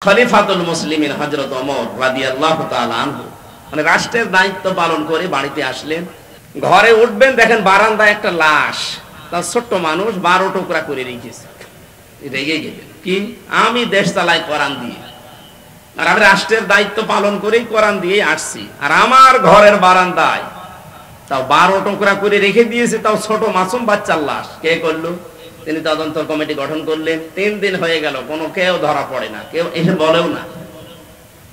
খলিফাতুল মুসলিমিন হযরত ওমর রাদিয়াল্লাহু তাআলা আনহু মানে রাষ্ট্রের দায়িত্ব পালন করে বাড়িতে আসলেন। ঘরে উঠবেন, দেখেন বারান্দায় একটা লাশ, তার ছোট্ট মানুষ 12 টুকরা করে রেখেছে। রেগে গেলেন, কি আমি দেশ চালাই কোরআন দিয়ে, আর আমি রাষ্ট্রের দায়িত্ব পালন করেই কোরআন দিয়ে আসছি, আর আমার ঘরের বারান্দায় তাও 12 টুকরা করে রেখে দিয়েছে, তাও ছোট মাসুম বাচ্চার লাশ। কে করলো? তিনি তদন্ত কমিটি গঠন করলেন। 3 দিন হয়ে গেল, কোনো কেউ ধরা পড়ে না, কেউ এসে বলেও না।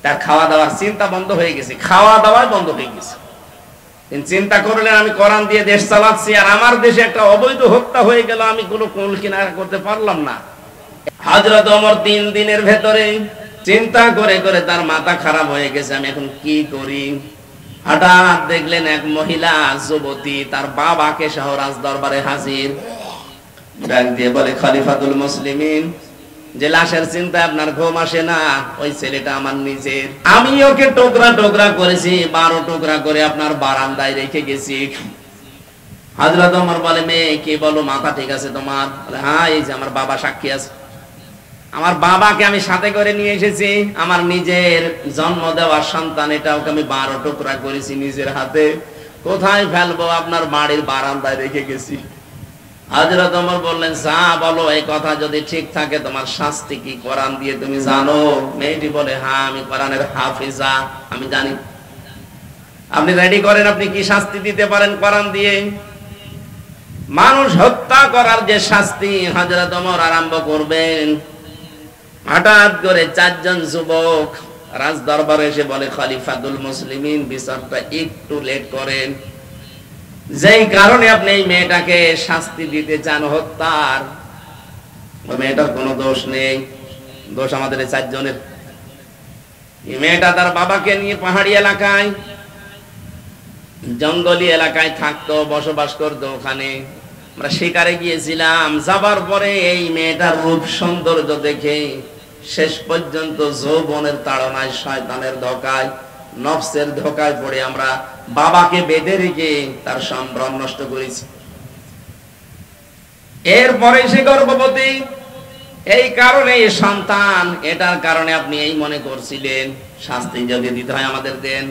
তার খাওয়া দাওয়ার চিন্তা বন্ধ হয়ে গেছে, খাওয়া দাওয়াই বন্ধ হয়ে গেছে। তিনি চিন্তা করলেন, আমি কোরআন দিয়ে দেশ চালাচ্ছি, আর আমার দেশে একটা অবৈধ হত্যা হয়ে গেল, আমি কোনো কুল কিনারা করতে পারলাম না। হযরত ওমর 3 দিনের ভেতরে চিন্তা করে করে তার মাথা খারাপ হয়ে গেছে, আমি এখন কি করি। হঠাৎ দেখলেন এক মহিলা যুবতী তার বাবাকে সহ রাজ দরবারে হাজির। ডাক দিয়ে বলে, খলিফাতুল মুসলিমিন, যে লাশের চিন্তায় আপনার ঘুম আসে না, ওই ছেলেটা আমার নিজের, আমি ওকে টুকরা টুকরা করেছি, 12 টুকরা করে আপনার বারান্দায় রেখে গেছি। হযরত ওমর বলে, মেয়ে কি বলো, মাথা ঠিক আছে তোমার? বলে, হ্যাঁ, এই যে আমার বাবা সাক্ষী আছে, আমার বাবাকে আমি সাথে করে নিয়ে এসেছি, আমার নিজের জন্ম দেওয়ার সন্তান, এটা ওকে আমি 12 টুকরা করেছি নিজের হাতে। কোথায় ফেলবো? আপনার বাড়ির বারান্দায় রেখে গেছি। হযরত ওমর বললেন, যা বলো, এই কথা যদি ঠিক থাকে তোমার শাস্তি কি কোরআন দিয়ে তুমি জানো? মেয়েটি বলে, হ্যাঁ, আমি কোরআনের হাফিজা, আমি জানি। আপনি রেডি করেন, আপনি কি শাস্তি দিতে পারেন কোরআন দিয়ে? মানুষ হত্যা করার যে শাস্তি হযরত ওমর আরম্ভ করবেন। হঠাৎ করে 4 জন যুবক রাজ দরবারে এসে বলে, খলিফাতুল মুসলিমিন, বিচারটা একটু লেট করেন, যেই কারণে আপনি এই মেয়েটাকে শাস্তি দিতে চান হত্যার, মেয়েটার কোনো দোষ নেই, দোষ আমাদের 4 জনের। এই মেয়েটা তার বাবাকে নিয়ে পাহাড়ি এলাকায়, জঙ্গলি এলাকায় থাকতো, বসবাস করতো। ওখানে আমরা শিকারে গিয়েছিলাম, যাবার পরে এই মেয়েটার রূপ সৌন্দর্য দেখে শেষ পর্যন্ত যৌবনের তাড়নায়, শয়তানের ধোঁকায়, নফসের ধোঁকায় পড়ে আমরা বাবাকে বেঁধে রেখে তার সম্ভ্রম নষ্ট করেছি। এরপরে সে গর্ভবতী, এই কারণে সন্তান, এটার কারণে আপনি এই মনে করছিলেন, শাস্তি যদি দিতে হয় আমাদের দেন।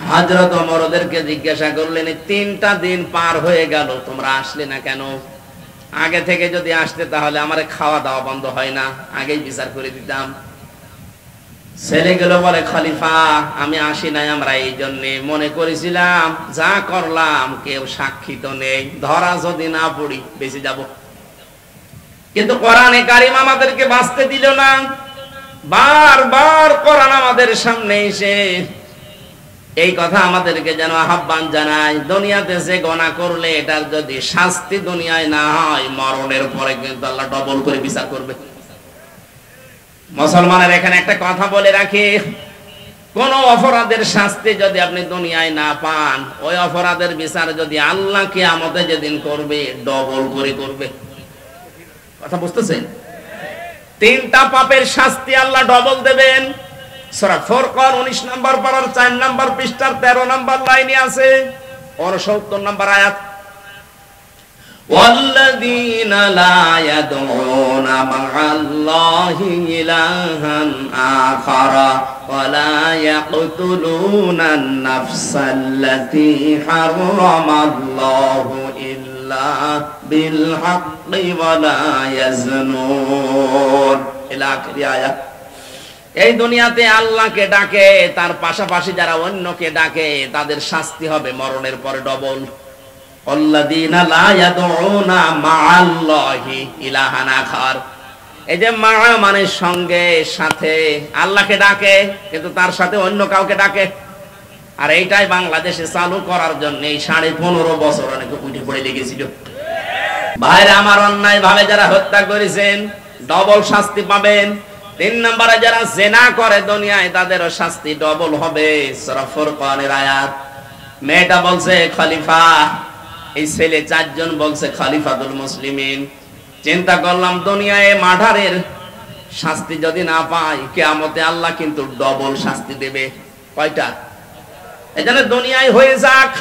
হযরত ওমর ওদেরকে জিজ্ঞাসা করলেন, 3টা দিন পার হয়ে গেল, তোমরা আসলে না কেন? আগে থেকে যদি আসতে তাহলে আমার খাওয়া দাওয়া বন্ধ হয় না, আগেই বিচার করে দিতাম। ছেলেগুলো বলে, খলিফা, আমি আসি নাই, আমরা এই জন্য মনে করেছিলাম যা করলাম কেউ সাক্ষী তো নেই, ধরা যদি না পড়ি বেঁচে যাব। কিন্তু কোরআনে কারিম আমাদেরকে বাঁচতে দিল না। বারবার কোরআন আমাদের সামনে এসে এই কথা আমাদেরকে যেন আহ্বান জানায়, দুনিয়াতে যে গুনাহ করলে এটার যদি শাস্তি দুনিয়ায় না হয়, মরণের পরে কিন্তু আল্লাহ ডবল করে বিচার করবে। মুসলমানের এখানে একটা কথা বলে রাখি, কোন অপরাধের শাস্তি যদি আপনি দুনিয়ায় না পান, ওই অপরাধের বিচার যদি আল্লাহ কিয়ামতে যেদিন করবে, ডবল করে করবে। কথা বুঝতেছেন? 3টা পাপের শাস্তি আল্লাহ ডবল দেবেন। সূরা ফুরকান 19 নম্বর পারার 4 নম্বর পৃষ্ঠার 13 নম্বর লাইনে আছে, 69 নম্বর আয়াত। والذين لا يدعون مع الله إلها آخر ولا يقتلون النفس التي حرم الله إلا بالحق ولا يزنون إلى آخر آية। এই দুনিয়াতে আল্লাহকে ডাকে, তার পাশাপাশি যারা অন্যকে ডাকে, তাদের শাস্তি হবে মরণের পরে ডবল। আল্লাযীনা লা ইয়াদউনা মা'আল্লাহি ইলাহান আখার, এই যে মা মানে সঙ্গে, সাথে, আল্লাহকে ডাকে কিন্তু তার সাথে অন্য কাউকে ডাকে। আর এইটাই বাংলাদেশে চালু করার জন্য এই 15.5 বছর অনেকে উঠে পড়ে লেগেছিল। ভাইরা আমার, অন্যায় ভাবে যারা হত্যা করেছেন ডবল শাস্তি পাবেন। 3 নম্বরে যারা জিনা করে দুনিয়ায়, তাদেরও শাস্তি ডবল হবে। সূরা ফুরকানের আয়াত। মেয়েটা বলছে, খলিফা, এই ছেলে 4 জন বলছে খলিফাতুল মুসলিমিন। চিন্তা করলাম দুনিয়ায় মার্ডারের শাস্তি যদি না পাই, কিয়ামতে আল্লাহ কিন্তু ডবল শাস্তি দেবে। কয়টা? এজন্য দুনিয়ায় হয়ে যাক,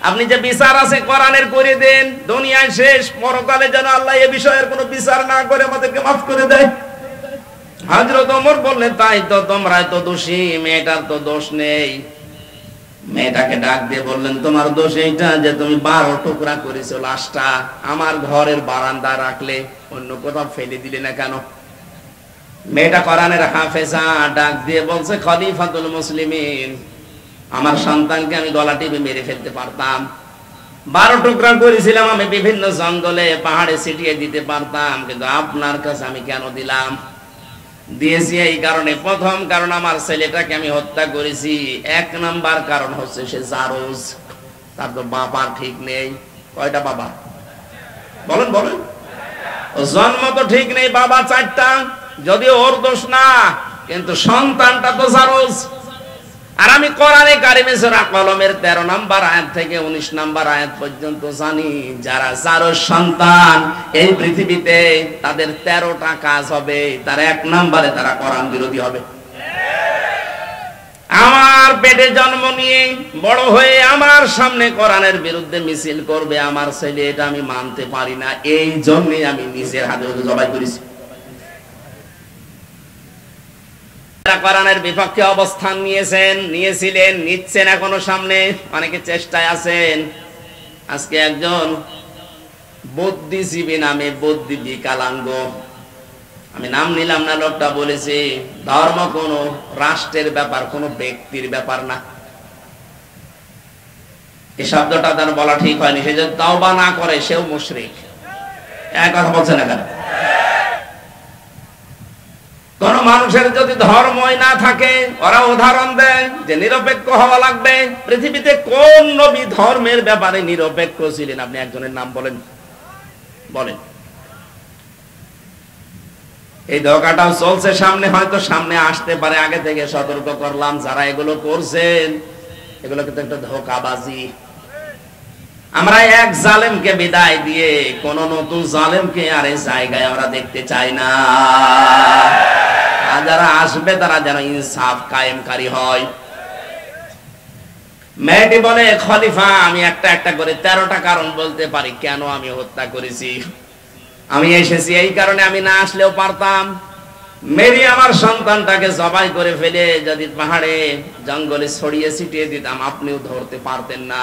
আপনি যে বিচার আছে কোরআনের করে দেন, দুনিয়ায় শেষ, পরকালে যেন আল্লাহ এই বিষয়ের কোনো বিচার না করে আমাদেরকে মাফ করে দেয়। হযরত ওমর বললেন, তাই তো, তোমরাই তো দোষী, মেয়েটার তো দোষ নেই। মেয়েটাকে ডাক দিয়ে বললেন, তোমার দোষ এইটা যে তুমি 12 টুকরা করেছো লাশটা, আমার ঘরের বারান্দায় রাখলে, অন্য কোথাও ফেলে দিলে না কেন? মেয়েটা কোরআনের হাফেজা, ডাক দিয়ে বলছে, খলিফাতুল মুসলিমিন, আমার সন্তানকে আমি গলা টিপে মেরে ফেলতে পারতাম। 12 টুকরা করেছিলাম আমি, বিভিন্ন জঙ্গলে পাহাড়ে ছিটিয়ে দিতে পারতাম, কিন্তু আপনার কাছে আমি কেন দিলাম? দিয়েছি এই কারণে, প্রথম কারণ আমার ছেলেটাকে আমি হত্যা করেছি, 1 নাম্বার কারণ হচ্ছে সে জারজ, তার তো বাবার ঠিক নেই। কয়টা বাবা বলেন বলেন? ও জন্ম তো ঠিক নেই, বাবা 4টা, যদিও ওর দোষ না, কিন্তু সন্তানটা তো জারজ। আর আমি কোরআনে কারিমে সূরা কলমের 13 নাম্বার আয়াত থেকে 19 নাম্বার আয়াত পর্যন্ত জানি, যারা জারজ সন্তান এই পৃথিবীতে তাদের 13টা কাজ হবে, তার 1 নাম্বারে তারা কোরআন বিরোধী হবে। আমার পেটে জন্ম নিয়ে বড় হয়ে আমার সামনে কোরআনের বিরুদ্ধে মিছিল করবে আমার ছেলে, এটা আমি মানতে পারি না, এই জন্যই আমি নিজের হাতে জবাই করেছি। কোরআনের বিপক্ষে অবস্থান নিয়েছিলেন, নিচ্ছেন, এখনো সামনে অনেকে চেষ্টায় আছেন। আজকে একজন বুদ্ধিজীবী নামে, বুদ্ধি বিকলাঙ্গ, আমি নাম নিলাম না, লোকটা বলেছে ধর্ম কোনো রাষ্ট্রের ব্যাপার, কোনো ব্যক্তির ব্যাপার না। এই শব্দটা তার বলা ঠিক হয়নি, সে যদি তওবা না করে সেও মুশরিক। এক কথা বলছে না কেন? কোন মানুষের যদি ধর্মই না থাকে, ওরা উদাহরণ দেয় যে নিরপেক্ষ হওয়া লাগবে। পৃথিবীতে কোন নবী ধর্মের ব্যাপারে নিরপেক্ষ ছিলেন? আপনি একজনের নাম বলেন, বলেন। এই ধোঁকাটাও চলছে সামনে, হয়তো সামনে আসতে পারে, আগে থেকে সতর্ক করলাম। যারা এগুলো করছেন, এগুলো কিন্তু একটা ধোঁকাবাজি। আমরা এক জালেমকে বিদায় দিয়ে কোন নতুন জালেমকে আর এই জায়গায় আমরা দেখতে চাই না। যারা আসবে তারা যেন ইনসাফ কায়েমকারী হয়। মেয়েটি বলে, খলিফা, আমি একটা একটা করে 13টা কারণ বলতে পারি কেন আমি হত্যা করেছি। আমি এসেছি এই কারণে, আমি না আসলেও পারতাম। মেরি আমার সন্তানটাকে জবাই করে ফেলে যদি পাহাড়ে জঙ্গলে ছড়িয়ে ছিটিয়ে দিতাম, আপনিও ধরতে পারতেন না।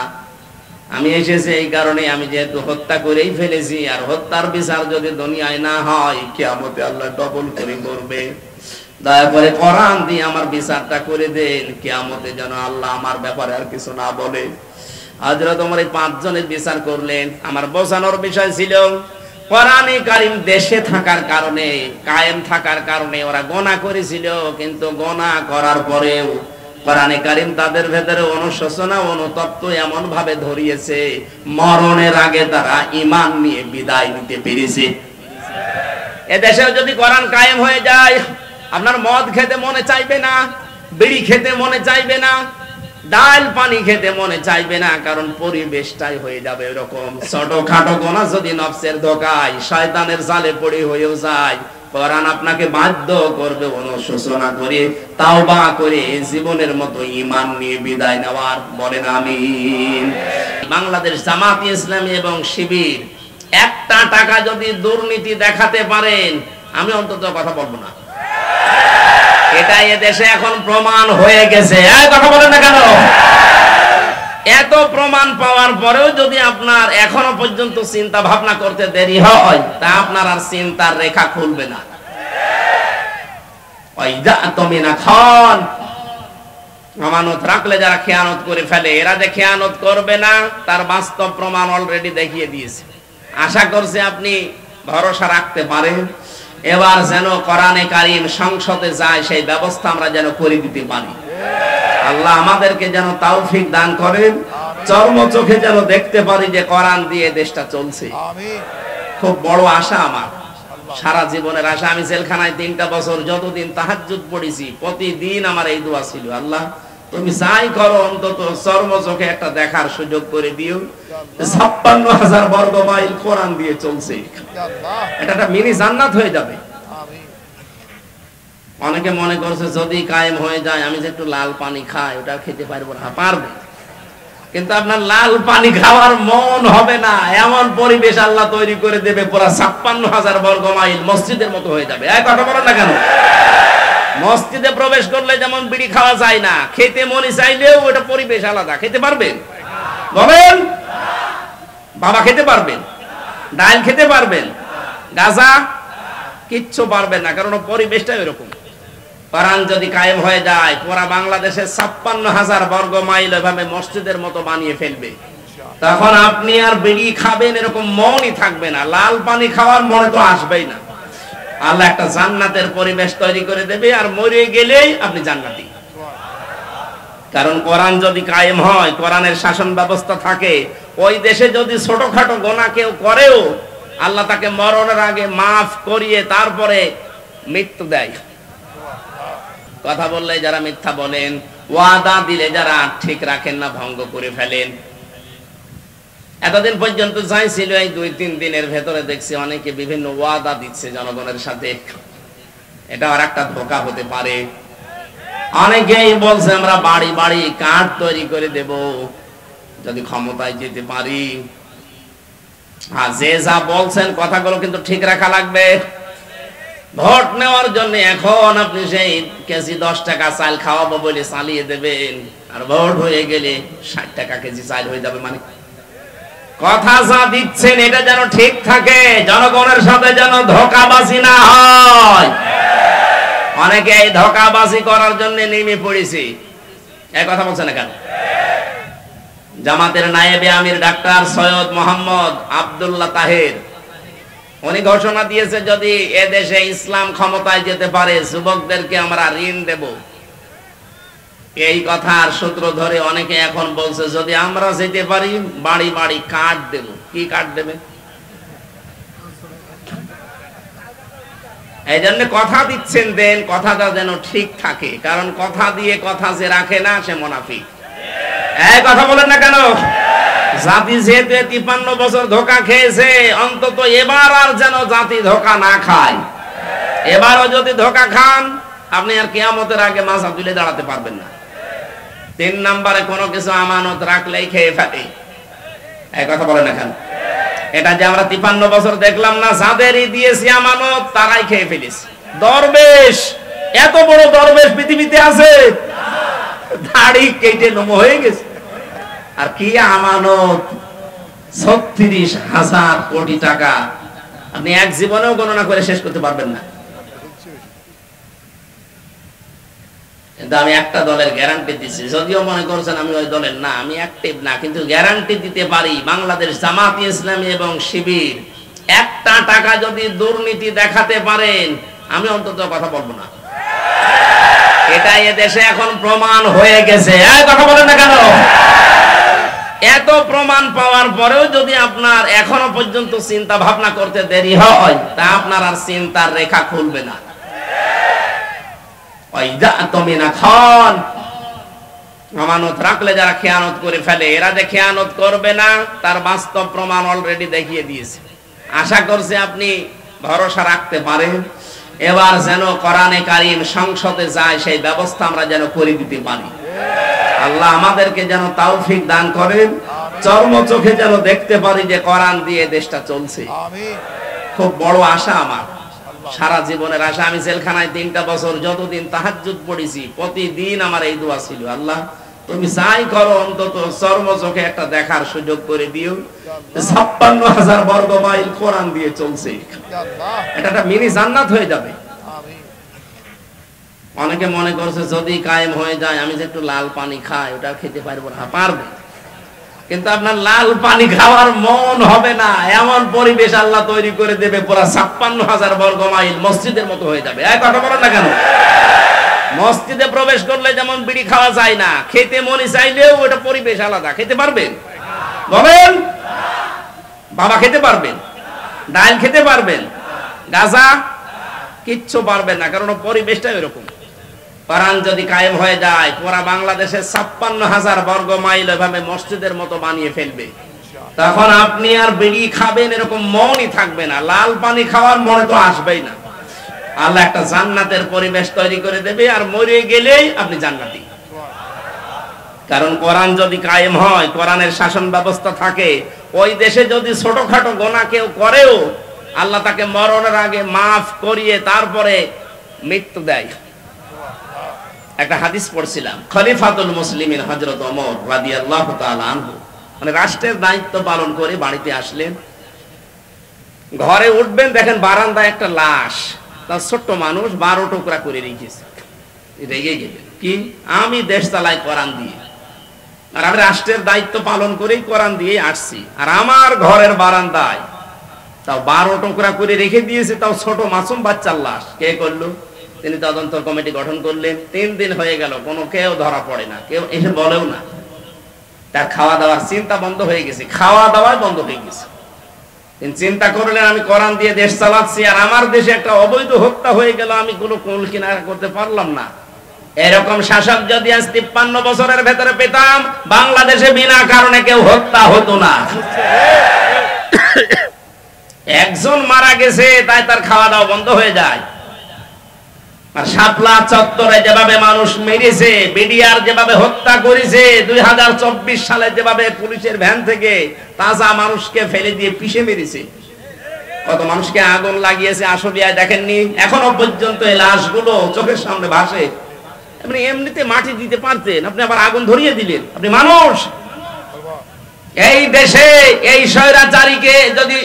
আমি এসেছি এই কারণে, আমি যেহেতু হত্যা করেই ফেলেছি, আর হত্যার বিচার যদি দুনিয়ায় না হয়, কিয়ামতে আল্লাহ ডবল করে করবে। দয়া করে কোরআন দিয়ে আমার বিচারটা করে দেন, কিয়ামতে যেন আল্লাহ আমার ব্যাপারে আর কিছু না বলে। হযরত ওমর এই 5 জনের বিচার করলেন। আমার বোঝানোর বিষয় ছিল, কোরআনে কারীম দেশে থাকার কারণে, কায়েম থাকার কারণে ওরা গুনাহ করেছিল, কিন্তু গুনাহ করার পরেও কোরআনে কারীম তাদের ভেতরে অনুশোচনা, অনুতপ্ত এমন ভাবে ধরিয়েছে, মরণের আগে তারা ঈমান নিয়ে বিদায় নিতে পেরেছে। এদেশেও যদি কোরআন কায়েম হয়ে যায়, আপনার মদ খেতে মনে চাইবে না, বিড়ি খেতে মনে চাইবে না, ডাল পানি খেতে মনে চাইবে না, কারণ পরিবেশটাই হয়ে যাবে এরকম। ছোটখাটো গুনাহ যদি নফসের ধোঁকায়, শয়তানের জালে পড়ে হয়েও যায়, কোরআন আপনাকে বাধ্য করবে অনুশোচনা করে, তাওবা করে জীবনের মতো ঈমান নিয়ে বিদায় নেওয়ার। বলেন আমিন। বাংলাদেশ জামাত ইসলামী এবং শিবির 1টা টাকা যদি দুর্নীতি দেখাতে পারেন, আমি অন্তত কথা বলবো না। এটা এদেশে এখন প্রমাণ হয়ে গেছে। কথা বলেন না কেন? এত প্রমাণ পাওয়ার পরেও যদি আপনার এখনো পর্যন্ত চিন্তা ভাবনা করতে দেরি হয়, তা আপনার আর চিন্তার রেখা খুলবে না। আমানত রাখলে যারা খেয়ানত করে ফেলে, এরা যে খেয়ানত করবে না তার বাস্তব প্রমাণ অলরেডি দেখিয়ে দিয়েছে। আশা করছি আপনি ভরসা রাখতে পারেন। এবার যেন কোরআনে কারীম সংসদে যায়, সেই ব্যবস্থা আমরা যেন করে দিতে পারি। আল্লাহ আমাদেরকে যেন তৌফিক দান করেন, চর্ম চোখে যেন দেখতে পারি যে কোরআন দিয়ে দেশটা চলছে। খুব বড় আশা আমার, সারা জীবনের আশা। আমি জেলখানায় 3টা বছর যতদিন তাহাজ্জুদ পড়েছি, প্রতিদিন আমার এই দোয়া ছিল, আল্লাহ তুমি যাই করো অন্তত চর্ম চোখে একটা দেখার সুযোগ করে দিও 56,000 বর্গ মাইল কোরআন দিয়ে চলছে। এটা একটা মিনি জান্নাত হয়ে যাবে। অনেকে মনে করছে যদি কায়েম হয়ে যায়, আমি যে একটু লাল পানি খাই ওটা খেতে পারবো না। পারবে, কিন্তু আপনার লাল পানি খাওয়ার মন হবে না, এমন পরিবেশ আল্লাহ তৈরি করে দেবে, পুরা 56,000 বর্গ মাইল মসজিদের মতো হয়ে যাবে। এক কথা বলেন না কেন? মসজিদে প্রবেশ করলে যেমন বিড়ি খাওয়া যায় না, খেতে মনে চাইলেও ওটা পরিবেশ আলাদা। খেতে পারবেন? বলেন। বাবা খেতে পারবেন? ডাল খেতে পারবেন? গাঁজা কিচ্ছু পারবেন না, কারণ পরিবেশটা এরকম। কোরআন যদি কায়েম হয়ে যায়, পুরা বাংলাদেশের 56,000 বর্গ মাইল এভাবে মসজিদের মতো বানিয়ে ফেলবে। তখন আপনি আর বিড়ি খাবেন এরকম মনই থাকবে না, লাল পানি খাওয়ার মনে তো আসবেই না। আল্লাহ একটা জান্নাতের পরিবেশ তৈরি করে দেবে, আর মরে গেলেই আপনি জান্নাতি। কারণ কোরআন যদি কায়েম হয়, কোরআনের শাসন ব্যবস্থা থাকে, ওই দেশে যদি ছোটখাটো গোনা কেউ করেও আল্লাহ তাকে মরণের আগে মাফ করিয়ে তারপরে মৃত্যু দেয়। কথা বললে যারা মিথ্যা বলেন, ওয়াদা দিলে যারা ঠিক রাখেন না, ভঙ্গ করে ফেলেন। এতদিন পর্যন্ত যাই ছিল, এই 2-3 দিনের ভেতরে দেখছি অনেকে বিভিন্ন ওয়াদা দিচ্ছে জনগণের সাথে। এটা আর একটা ধোঁকা হতে পারে। অনেকেই বলছে আমরা বাড়ি বাড়ি কার্ড তৈরি করে দেব যদি ক্ষমতায় যেতে পারি। আর যে যা বলছেন কথাগুলো কিন্তু ঠিক রাখা লাগবে। ভোট নেওয়ার জন্য এখন আপনি সেই কেজি 10 টাকা চাল খাওয়াবো বলে চালিয়ে দেবেন, আর ভোট হয়ে গেলে 60 টাকা কেজি চাল হয়ে যাবে। মানে কথা যা দিচ্ছেন এটা যেন ঠিক থাকে, জনগণের সাথে যেন ধোঁকাবাজি না হয়। অনেকে এই ধোঁকাবাজি করার জন্য নেমে পড়েছে। এই কথা বলছেন না কেন? জামাতের নায়েবে আমির ডাক্তার সৈয়দ মোহাম্মদ আব্দুল্লাহ তাহের উনি ঘোষণা দিয়েছে, যদি এদেশে ইসলাম ক্ষমতায় যেতে পারে যুবকদেরকে আমরা ঋণ দেব। এই কথার সূত্র ধরে অনেকে এখন বলছে যদি আমরা যেতে পারি বাড়ি বাড়ি কার্ড দেব। কি কার্ড দেবে? এই জন্য কথা দিচ্ছেন, দেন কথাটা যেন ঠিক থাকে, কারণ কথা দিয়ে কথা যে রাখে না সে মুনাফিক। এই কথা বলেন না কেন? জাতি যেতে 53 বছর ধোঁকা খেয়েছে, অন্তত এবার আর যেন জাতি ধোঁকা না খায়। এবারও যদি ধোঁকা খান, আপনি আর কিয়ামতের আগে মাথা তুলে দাঁড়াতে পারবেন না। 3 নম্বরে কোনো কিছু আমানত রাখলেই খেয়ে ফেলে। এই কথা বলেন না কেন? এটা যে আমরা 53 বছর দেখলাম না, যাদেরই দিয়েছি আমানত তারাই খেয়ে ফেলেছে। দরবেশ, এত বড় দরবেশ পৃথিবীতে আছে? দাড়ি কেটে নম হয়ে গেছে। আর কি আমানত? 36,000 কোটি টাকা। আপনি এক জীবনেও গণনা করে শেষ করতে পারবেন না। কিন্তু আমি একটা দলের গ্যারান্টি দিচ্ছি, যদিও মনে করছেন আমি ওই দলের না, আমি অ্যাক্টিভ না, কিন্তু গ্যারান্টি দিতে পারি বাংলাদেশ জামাত ইসলামী এবং শিবির একটা টাকা যদি দুর্নীতি দেখাতে পারেন, আমি অন্তত কথা বলবো না। এটা এদেশে এখন প্রমাণ হয়ে গেছে। এই কথা বলেন না কেন? এত প্রমাণ পাওয়ার পরেও যদি আপনার এখনো পর্যন্ত চিন্তা ভাবনা করতে দেরি হয়, তা আপনার আর চিন্তার রেখা খুলবে না। আমানত রাখলে যারা খেয়ানত করে ফেলে, এরা যে খেয়ানত করবে না তার বাস্তব প্রমাণ অলরেডি দেখিয়ে দিয়েছে। আশা করছি আপনি ভরসা রাখতে পারেন। এবার যেন কোরআনে কারীম সংসদে যায়, সেই ব্যবস্থা আমরা যেন করে দিতে পারি। আল্লাহ আমাদেরকে যেন তৌফিক দান করেন, চর্ম চোখে যেন দেখতে পারি যে কোরআন দিয়ে দেশটা চলছে। খুব বড় আশা আমার, সারা জীবনের আশা। আমি জেলখানায় 3টা বছর যতদিন তাহাজ্জুদ পড়েছি, প্রতিদিন আমার এই দোয়া ছিল, আল্লাহ তুমি যাই করো অন্তত চর্ম চোখে একটা দেখার সুযোগ করে দিও 56,000 বর্গ মাইল কোরআন দিয়ে চলছে। এটা একটা মিনি জান্নাত হয়ে যাবে। অনেকে মনে করছে যদি কায়েম হয়ে যায়, আমি যে একটু লাল পানি খাই ওটা খেতে পারবো না। পারবে, কিন্তু আপনার লাল পানি খাওয়ার মন হবে না, এমন পরিবেশ আল্লাহ তৈরি করে দেবে, পুরা 56,000 বর্গ মাইল মসজিদের মতো হয়ে যাবে। এক কথা বলেন না কেন? মসজিদে প্রবেশ করলে যেমন বিড়ি খাওয়া যায় না, খেতে মনে চাইলেও ওটা পরিবেশ আলাদা। খেতে পারবেন? বলেন। বাবা খেতে পারবেন? ডাল খেতে পারবেন? গাঁজা কিচ্ছু পারবেন না, কারণ পরিবেশটা এরকম। কোরআন যদি কায়েম হয়ে যায়, পুরা বাংলাদেশের 56,000 বর্গ মাইল এভাবে মসজিদের মতো বানিয়ে ফেলবে। তখন আপনি আর বিড়ি খাবেন এরকম মনই থাকবে না, লাল পানি খাওয়ার মনে তো আসবেই না। আল্লাহ একটা জান্নাতের পরিবেশ তৈরি করে দেবে, আর মরে গেলেই আপনি জান্নাতি। কারণ কোরআন যদি কায়েম হয়, কোরআনের শাসন ব্যবস্থা থাকে, ওই দেশে যদি ছোটখাটো গোনা কেউ করেও আল্লাহ তাকে মরণের আগে মাফ করিয়ে তারপরে মৃত্যু দেয়। একটা হাদিস পড়ছিলাম, খলিফাতুল মুসলিমিন হযরত ওমর রাদিয়াল্লাহু তাআলা আনহু মানে রাষ্ট্রের দায়িত্ব পালন করে বাড়িতে আসলেন। ঘরে উঠবেন, দেখেন বারান্দায় একটা লাশ, তার ছোট্ট মানুষ 12 টুকরা করে রেখেছে। রেগে গেলেন, কি আমি দেশ চালাই কোরআন দিয়ে, আর আমি রাষ্ট্রের দায়িত্ব পালন করেই কোরআন দিয়ে আসছি, আর আমার ঘরের বারান্দায় তাও 12 টুকরা করে রেখে দিয়েছে, তাও ছোট মাসুম বাচ্চার লাশ। কে করলো? তিনি তদন্ত কমিটি গঠন করলেন। 3 দিন হয়ে গেল, কোনো কেউ ধরা পড়ে না, কেউ এসে বলেও না। তার খাওয়া দাওয়ার চিন্তা বন্ধ হয়ে গেছে, খাওয়া দাওয়াই বন্ধ হয়ে গেছে। তিনি চিন্তা করলেন, আমি কোরআন দিয়ে দেশ চালাচ্ছি, আর আমার দেশে একটা অবৈধ হত্যা হয়ে গেল, আমি কোনো কুল কিনারা করতে পারলাম না। এরকম শাসক যদি আজ 53 বছরের ভেতরে পেতাম, বাংলাদেশে বিনা কারণে কেউ হত্যা হতো না। একজন মারা গেছে তাই তার খাওয়া দাওয়া বন্ধ হয়ে যায়। আর শাপলা চত্বরে যেভাবে মানুষ মেরেছে, বিডিআর যেভাবে হত্যা করেছে, 2024 সালে যেভাবে পুলিশের ভ্যান থেকে তাজা মানুষকে ফেলে দিয়ে পিষে মেরেছে, কত মানুষকে আগুন লাগিয়েছে আশুলিয়ায় দেখেননি? এখনো পর্যন্ত এই লাশগুলো চোখের সামনে ভাসে। আপনি এমনিতে মাটি দিতে পারতেন, আপনি আবার আগুন ধরিয়ে দিলেন। আপনি মানুষ। এই দেশে এই স্বৈরাচারীকে যদি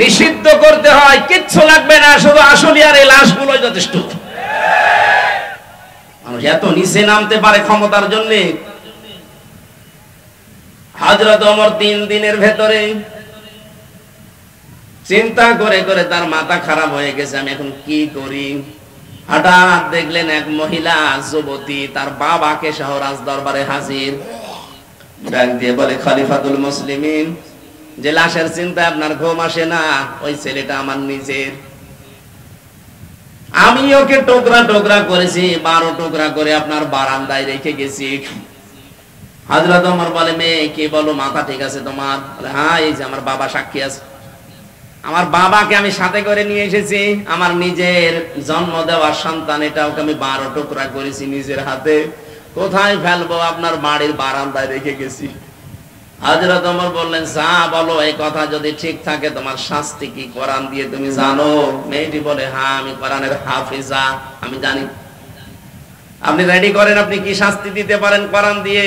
নিষিদ্ধ করতে হয়, কিচ্ছু লাগবে না, শুধু আশুলিয়ার এই লাশগুলোই যথেষ্ট। মানুষ এত নিচে নামতে পারে ক্ষমতার জন্য। হযরত ওমর 3 দিনের ভেতরে চিন্তা করে করে তার মাথা খারাপ হয়ে গেছে, আমি এখন কি করি। হঠাৎ দেখলেন এক মহিলা যুবতী তার বাবাকে সহ রাজ দরবারে হাজির। ডাক দিয়ে বলে, খলিফাতুল মুসলিমিন, যে লাশের চিন্তায় আপনার ঘুম আসে না, ওই ছেলেটা আমার নিজের। আমি ওকে টুকরা টুকরা করেছি, 12 টুকরা করে আপনার বারান্দায় রেখে গেছি। হযরত ওমর বলে, মেয়ে কি বলো, মাথা ঠিক আছে তোমার? বলে, হ্যাঁ, এই যে আমার বাবা সাক্ষী আছে। আমার বাবাকে আমি সাথে করে নিয়ে এসেছি, আমার নিজের জন্ম দেওয়ার সন্তান, এটা ওকে আমি 12 টুকরা করেছি নিজের হাতে। কোথায় ফেলবো? আপনার বাড়ির বারান্দায় রেখে গেছি। হযরত ওমর বললেন, যা বলো, এই কথা যদি ঠিক থাকে তোমার শাস্তি কি কোরআন দিয়ে তুমি জানো? মেয়েটি বলে, হ্যাঁ, আমি কোরআনের হাফিজা, আমি জানি। আপনি রেডি করেন, আপনি কি শাস্তি দিতে পারেন কোরআন দিয়ে?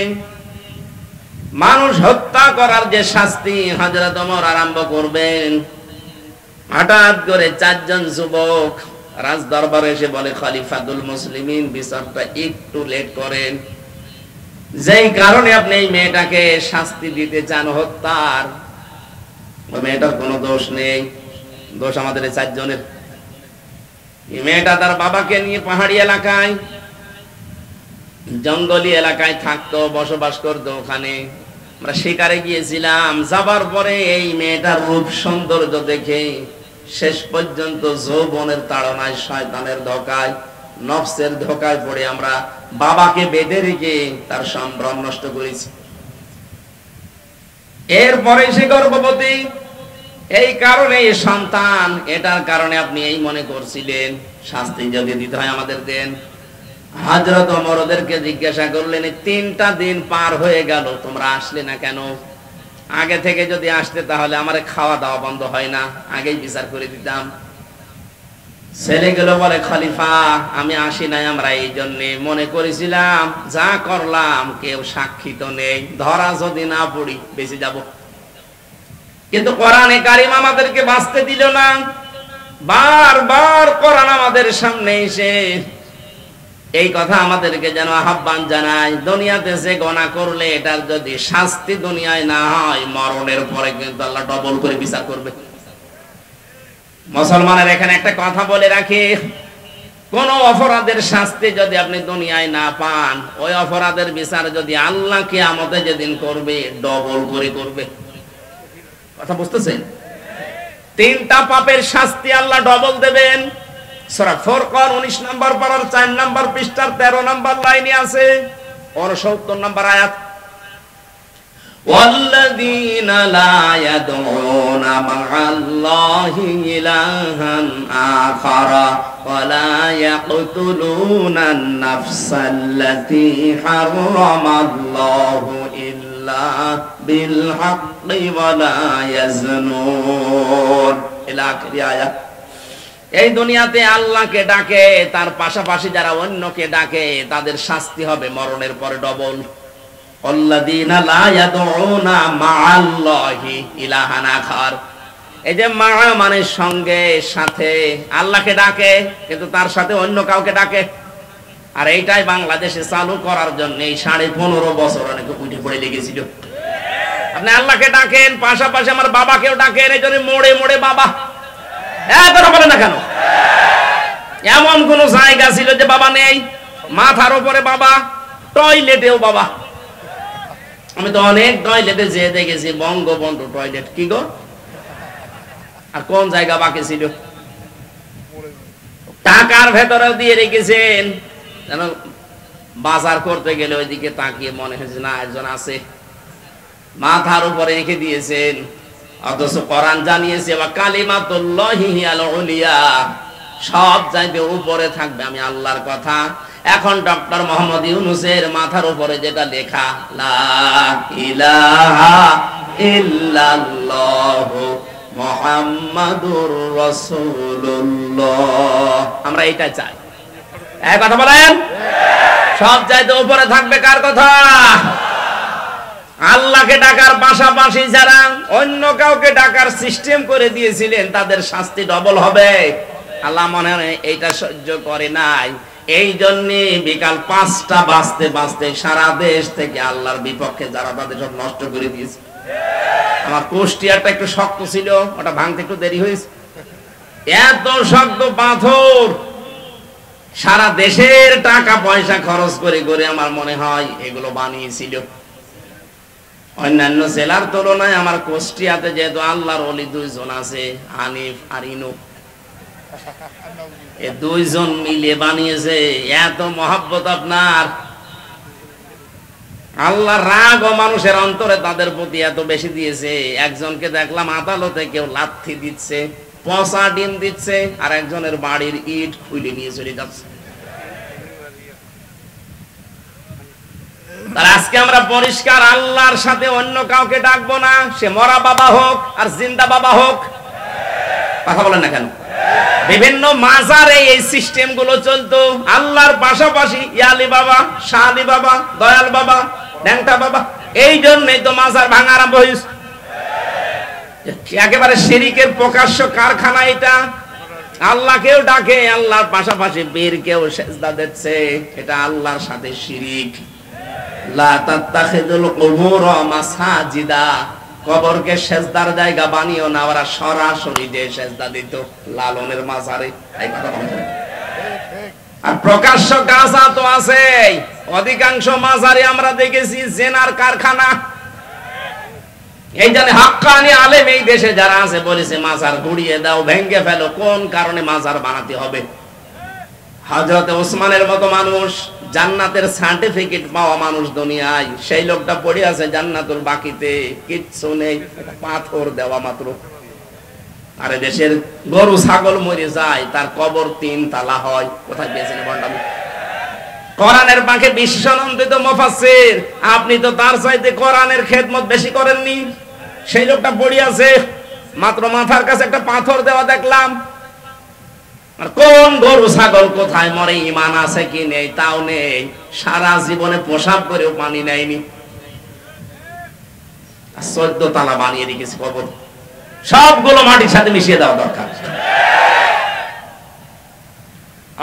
মানুষ হত্যা করার যে শাস্তি হযরত ওমর আরম্ভ করবেন। হঠাৎ করে 4 জন যুবক রাজ দরবারে এসে বলে, খলিফাতুল মুসলিমিন, বিচারটা একটু লেট করেন। যেই কারণে আপনি এই মেয়েটাকে শাস্তি দিতে চান হত্যার, মেয়েটার কোনো দোষ নেই, দোষ আমাদের 4 জনের। এই মেয়েটা তার বাবাকে নিয়ে পাহাড়ি এলাকায়, জঙ্গলি এলাকায় থাকতো, বসবাস করতো। ওখানে আমরা শিকারে গিয়েছিলাম। যাবার পরে এই মেয়েটার রূপ সৌন্দর্য দেখে শেষ পর্যন্ত যৌবনের তাড়নায়, শয়তানের ধোঁকায়, নফসের ধোঁকায় পড়ে আমরা বাবাকে বেঁধে রেখে তার সম্ভ্রম নষ্ট করেছি। এরপরে সে গর্ভবতী, এই কারণে সন্তান, এটার কারণে আপনি এই মনে করছিলেন, শাস্তি যদি দিতে হয় আমাদের দেন। হযরত ওমর ওদেরকে জিজ্ঞাসা করলেন, 3টা দিন পার হয়ে গেল, তোমরা আসলে না কেন? আগে থেকে যদি আসতে তাহলে আমার খাওয়া দাওয়া বন্ধ হয় না, আগেই বিচার করে দিতাম। ছেলেগুলো বলে, খলিফা, আমি আসি নাই, আমরা এই জন্য মনে করেছিলাম যা করলাম কেউ সাক্ষী তো নেই, ধরা যদি না পড়ি বেঁচে যাব। কিন্তু কোরআনে কারিম আমাদেরকে বাঁচতে দিল না। বারবার কোরআন আমাদের সামনে এসে এই কথা আমাদেরকে যেন আহ্বান জানায়, দুনিয়াতে যে গুনাহ করলে এটার যদি শাস্তি দুনিয়ায় না হয়, মরণের পরে কিন্তু আল্লাহ ডবল করে বিচার করবে। মুসলমানের এখানে একটা কথা বলে রাখি, কোন অপরাধের শাস্তি যদি আপনি দুনিয়ায় না পান, ওই অপরাধের বিচার যদি আল্লাহ কিয়ামতে যেদিন করবে, ডবল করে করবে। কথা বুঝতেছেন? 3টা পাপের শাস্তি আল্লাহ ডবল দেবেন। সূরা ফুরকান 19 নম্বর পারার 4 নম্বর পৃষ্ঠার 13 নম্বর লাইনে আছে, 69 নম্বর আয়াত। والذين لا يدعون مع الله إلها آخر ولا يقتلون النفس التي حرم الله إلا بالحق ولا يزنون إلى آخر آية এই দুনিয়াতে আল্লাহকে ডাকে তার পাশাপাশি যারা অন্যকে ডাকে তাদের শাস্তি হবে মরণের পরে ডবল আল্লাযীনা লা ইয়াদউনা মা'আল্লাহি ইলাহান আখার এই যে মা মানে সঙ্গে সাথে আল্লাহকে ডাকে কিন্তু তার সাথে অন্য কাউকে ডাকে আর এইটাই বাংলাদেশে চালু করার জন্য এই 15.5 বছর অনেকে উঠে পড়ে লেগেছিল আপনি আল্লাহকে ডাকেন পাশাপাশি আমার বাবাকেও ডাকেন এই জন্য মোড়ে মোড়ে বাবা এতটা বলে না কেন এমন কোন জায়গা ছিল যে বাবা নেই মাথার উপরে বাবা টয়লেটেও বাবা আমি তো অনেক টয়লেটে যেয়ে দেখেছি বঙ্গবন্ধু টয়লেট কি গো আর কোন জায়গা বাকি ছিল টাকার ভেতরেও দিয়ে রেখেছেন যেন বাজার করতে গেলে ওইদিকে তাকিয়ে মনে হয়েছে না একজন আছে মাথার উপরে রেখে দিয়েছেন অথচ কোরআন জানিয়েছে ওয়া কালিমাতুল্লাহি হিয়াল উলিয়া সব চাইতে উপরে থাকবে আমি আল্লাহর কথা এখন ডক্টর মোহাম্মদ ইউনূসের মাথার উপরে যেটা লেখা লা ইলাহা ইল্লাল্লাহু মুহাম্মাদুর রাসূলুল্লাহ আমরা এটা চাই এই কথা বলেন সব চাইতে উপরে থাকবে কার কথা আল্লাহকে ডাকার পাশাপাশি যারা অন্য কাউকে ডাকার সিস্টেম করে দিয়েছিলেন তাদের শাস্তি ডবল হবে আল্লাহ মনে হয় এইটা সহ্য করে নাই এই জন্য বিকাল 5টা বাজতে বাজতে সারা দেশ থেকে আল্লাহর বিপক্ষে যারা তাদের সব নষ্ট করে দিয়েছে আমার কুষ্টিয়াটা একটু শক্ত ছিল ওটা ভাঙতে একটু দেরি হয়েছে এত শক্ত পাথর সারা দেশের টাকা পয়সা খরচ করে করে আমার মনে হয় এগুলো বানিয়েছিল অন্যান্য জেলার তুলনায় আমার কুষ্টিয়াতে যেহেতু আল্লাহর ওলি দুইজন আছে হানিফ আর ইনু এই দুইজন মিলে বানিয়েছে এত মহব্বত আপনার আল্লাহর রাগ ও মানুষের অন্তরে তাদের প্রতি এত বেশি দিয়েছে একজনকে দেখলাম আদালতে কেউ লাথি দিচ্ছে পচা ডিম দিচ্ছে আর একজনের বাড়ির ইট খুলে নিয়ে চলে যাচ্ছে আজকে আমরা পরিষ্কার আল্লাহর সাথে অন্য কাউকে ডাকবো না সে মরা বাবা হোক আর জিন্দা বাবা হোক কথা বলেন না কেন বিভিন্ন মাজারে এই সিস্টেম গুলো চলতো আল্লাহর পাশাপাশি ইয়ালি বাবা শালি বাবা দয়াল বাবা ন্যাংটা বাবা এই জন্যই তো মাজার ভাঙা আরম্ভ হয়েছে একেবারে শিরিকের প্রকাশ্য কারখানা এটা আল্লাহকেও ডাকে আল্লাহর পাশাপাশি বীরকেও সেজদা দিচ্ছে এটা আল্লাহর সাথে শিরিক লা তাত্তাখিদুল কুবুর মাসাজিদা কবরকে সেজদার জায়গা বানিও না ওরা সরাসরি যে সেজদা দিত লালনের মাজারে এই কথা বলেন আর প্রকাশ্য গাঁজা তো আছে অধিকাংশ মাজারে আমরা দেখেছি জেনার কারখানা এই জন্য হাক্কানি আলেম এই দেশে যারা আছে বলেছে মাজার গুড়িয়ে দাও ভেঙে ফেলো কোন কারণে মাজার বানাতে হবে হযরত ওসমানের মতো মানুষ জান্নাতের সার্টিফিকেট পাওয়া মানুষ দুনিয়ায় সেই লোকটা পড়ে আছে জান্নাতুল বাকিতে কিচ্ছু নেই পাথর দেওয়া মাত্র আরে দেশের গরু ছাগল মরে যায় তার কবর 3 তালা হয় কোথায় পেয়েছেন বন্ডামি কোরআনের পাখে বিশ্বনন্দিত মুফাসসির আপনি তো তার চাইতে কোরআনের খেদমত বেশি করেননি সেই লোকটা পড়ে আছে মাত্র মাথার কাছে একটা পাথর দেওয়া দেখলাম আর কোন গরু ছাগল কোথায় মরে ঈমান আছে কি নেই তাও নেই সারা জীবনে প্রসাব করেও পানি নেয়নি 14 তালা বানিয়ে রেখেছে কবর সবগুলো মাটির সাথে মিশিয়ে দেওয়া দরকার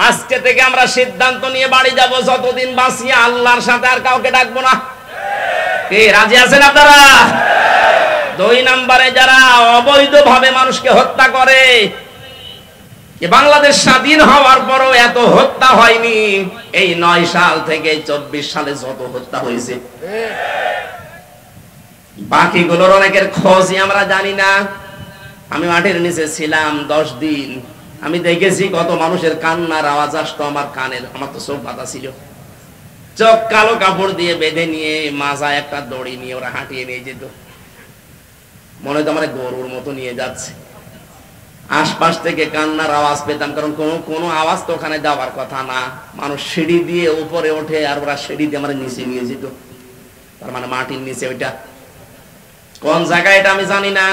আজকে থেকে আমরা সিদ্ধান্ত নিয়ে বাড়ি যাব যতদিন বাঁচি আল্লাহর সাথে আর কাউকে ডাকবো না কি রাজি আছেন আপনারা 2 নম্বরে যারা অবৈধভাবে মানুষকে হত্যা করে বাংলাদেশ স্বাধীন হওয়ার পরও এত হত্যা হয়নি এই 9 সাল থেকে 24 সালে যত হত্যা হয়েছে বাকিগুলোর অনেকের খোঁজই আমরা জানি না আমি মাটির নিচে ছিলাম 10 দিন আমি দেখেছি কত মানুষের কান্নার আওয়াজ আসতো আমার কানের আমার তো চোখ বাঁধা ছিল চোখ কালো কাপড় দিয়ে বেঁধে নিয়ে মাজায় একটা দড়ি নিয়ে ওরা হাঁটিয়ে নিয়ে যেত, মনে হতো আমার গরুর মতো নিয়ে যাচ্ছে। আশপাশ থেকে কান্নার আওয়াজ পেতাম, কারণ কোনো আওয়াজ তো ওখানে যাওয়ার কথা না। মানুষ সিঁড়ি দিয়ে উপরে ওঠে আর ওরা সিঁড়ি দিয়ে আমার নিচে নিয়ে যেত, তার মানে মাটির নিচে। ওইটা কোন জায়গায় এটা আমি জানি না,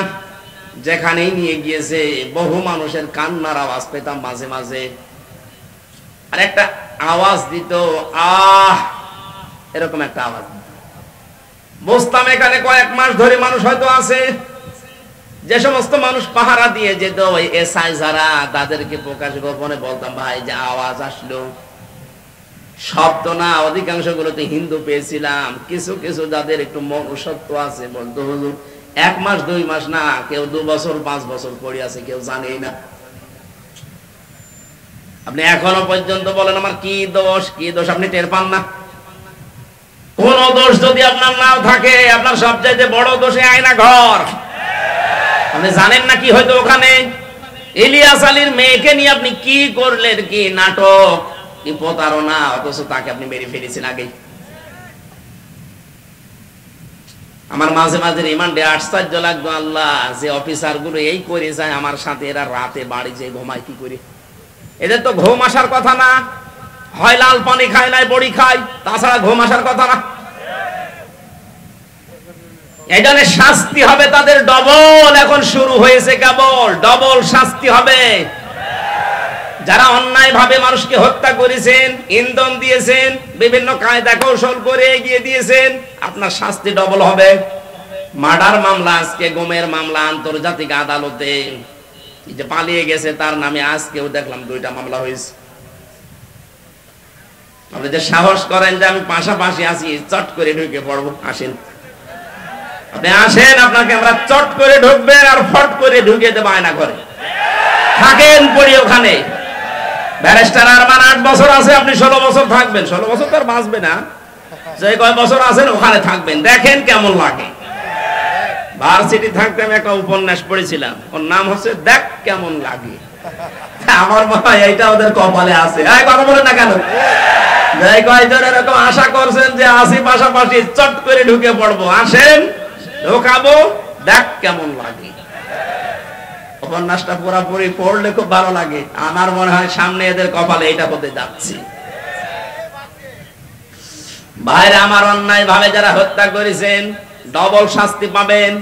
যেখানেই নিয়ে গিয়েছে বহু মানুষের কান্নার আওয়াজ পেতাম মাঝে মাঝে। আর একটা আওয়াজ দিত, আহ, এরকম একটা আওয়াজ। বুঝতাম এখানে কয়েক মাস ধরে মানুষ হয়তো আছে। যে সমস্ত মানুষ পাহারা দিয়ে যেত, ওই এসআই যারা, তাদেরকে প্রকাশ গোপনে বলতাম, ভাই যে আওয়াজ আসলো, শব্দ না, অধিকাংশ গুলোতে হিন্দু পেয়েছিলাম। কিছু কিছু যাদের একটু মনুষ্যত্ব আছে বলতো, হুজুর 1 মাস 2 মাস না, কেউ 2 বছর 5 বছর পড়ে আছে, কেউ জানেই না। আপনি এখনো পর্যন্ত বলেন আমার কি দোষ, কি দোষ, আপনি টের পান না। কোন দোষ যদি আপনার নাও থাকে, আপনার সবচেয়ে বড় দোষে আয়না ঘর। আপনি জানেন না কি হয়তো ওখানে ইলিয়াস আলীর মেয়েকে নিয়ে আপনি কি করলেন, কি নাটক, কি প্রতারণা, অথচ তাকে আপনি মেরে ফেলেছেন আগেই। আমার মাঝে মাঝে রিমান্ডে আশ্চর্য লাগতো, আল্লাহ, যে অফিসার গুলো এই করে যায় আমার সাথে, এরা রাতে বাড়ি যেয়ে ঘুমায় কি করে? এদের তো ঘুম আসার কথা না, হয় লাল পানি খায় নাই বড়ি খায়, তাছাড়া ঘুম আসার কথা না। এই জন্য শাস্তি হবে তাদের ডবল, এখন শুরু হয়েছে কেবল, ডবল শাস্তি হবে। যারা অন্যায় ভাবে মানুষকে হত্যা করেছেন, ইন্ধন দিয়েছেন, বিভিন্ন কায়দা কৌশল করে এগিয়ে দিয়েছেন, আপনার শাস্তি ডবল হবে। মার্ডার মামলা, আজকে গুমের মামলা আন্তর্জাতিক আদালতে, যে পালিয়ে গেছে তার নামে আজকেও দেখলাম 2টা মামলা হয়েছে। আপনি যে সাহস করেন যে আমি পাশাপাশি আছি, চট করে ঢুকে পড়বো, আসেন। আপনি আসেন, আপনাকে আমরা চট করে ঢুকবেন আর ফট করে ঢুকে দেবো আয়না করে। থাকেন পড়ি ওখানে। ব্যারিস্টার আরমান 8 বছর আছে, আপনি 16 বছর থাকবেন। 16 বছর তো আর বাঁচবে না, যে কয় বছর আছেন ওখানে থাকবেন, দেখেন কেমন লাগে। ভার্সিটি থাকতে আমি একটা উপন্যাস পড়েছিলাম, ওর নাম হচ্ছে দেখ কেমন লাগে। আমার মনে হয় এইটা ওদের কপালে আছে। কথা বলেন না কেন? যে কয়জন এরকম আশা করছেন যে আসি পাশাপাশি, চট করে ঢুকে পড়বো, আসেন, ঢোকাবো, দেখ কেমন লাগে। উপন্যাসটা পুরোপুরি পড়লে খুব ভালো লাগে। আমার মনে হয় সামনে এদের কপালে এটা হতে যাচ্ছে। ভাইরা আমার, অন্যায় ভাবে যারা হত্যা করেছেন ডবল শাস্তি পাবেন।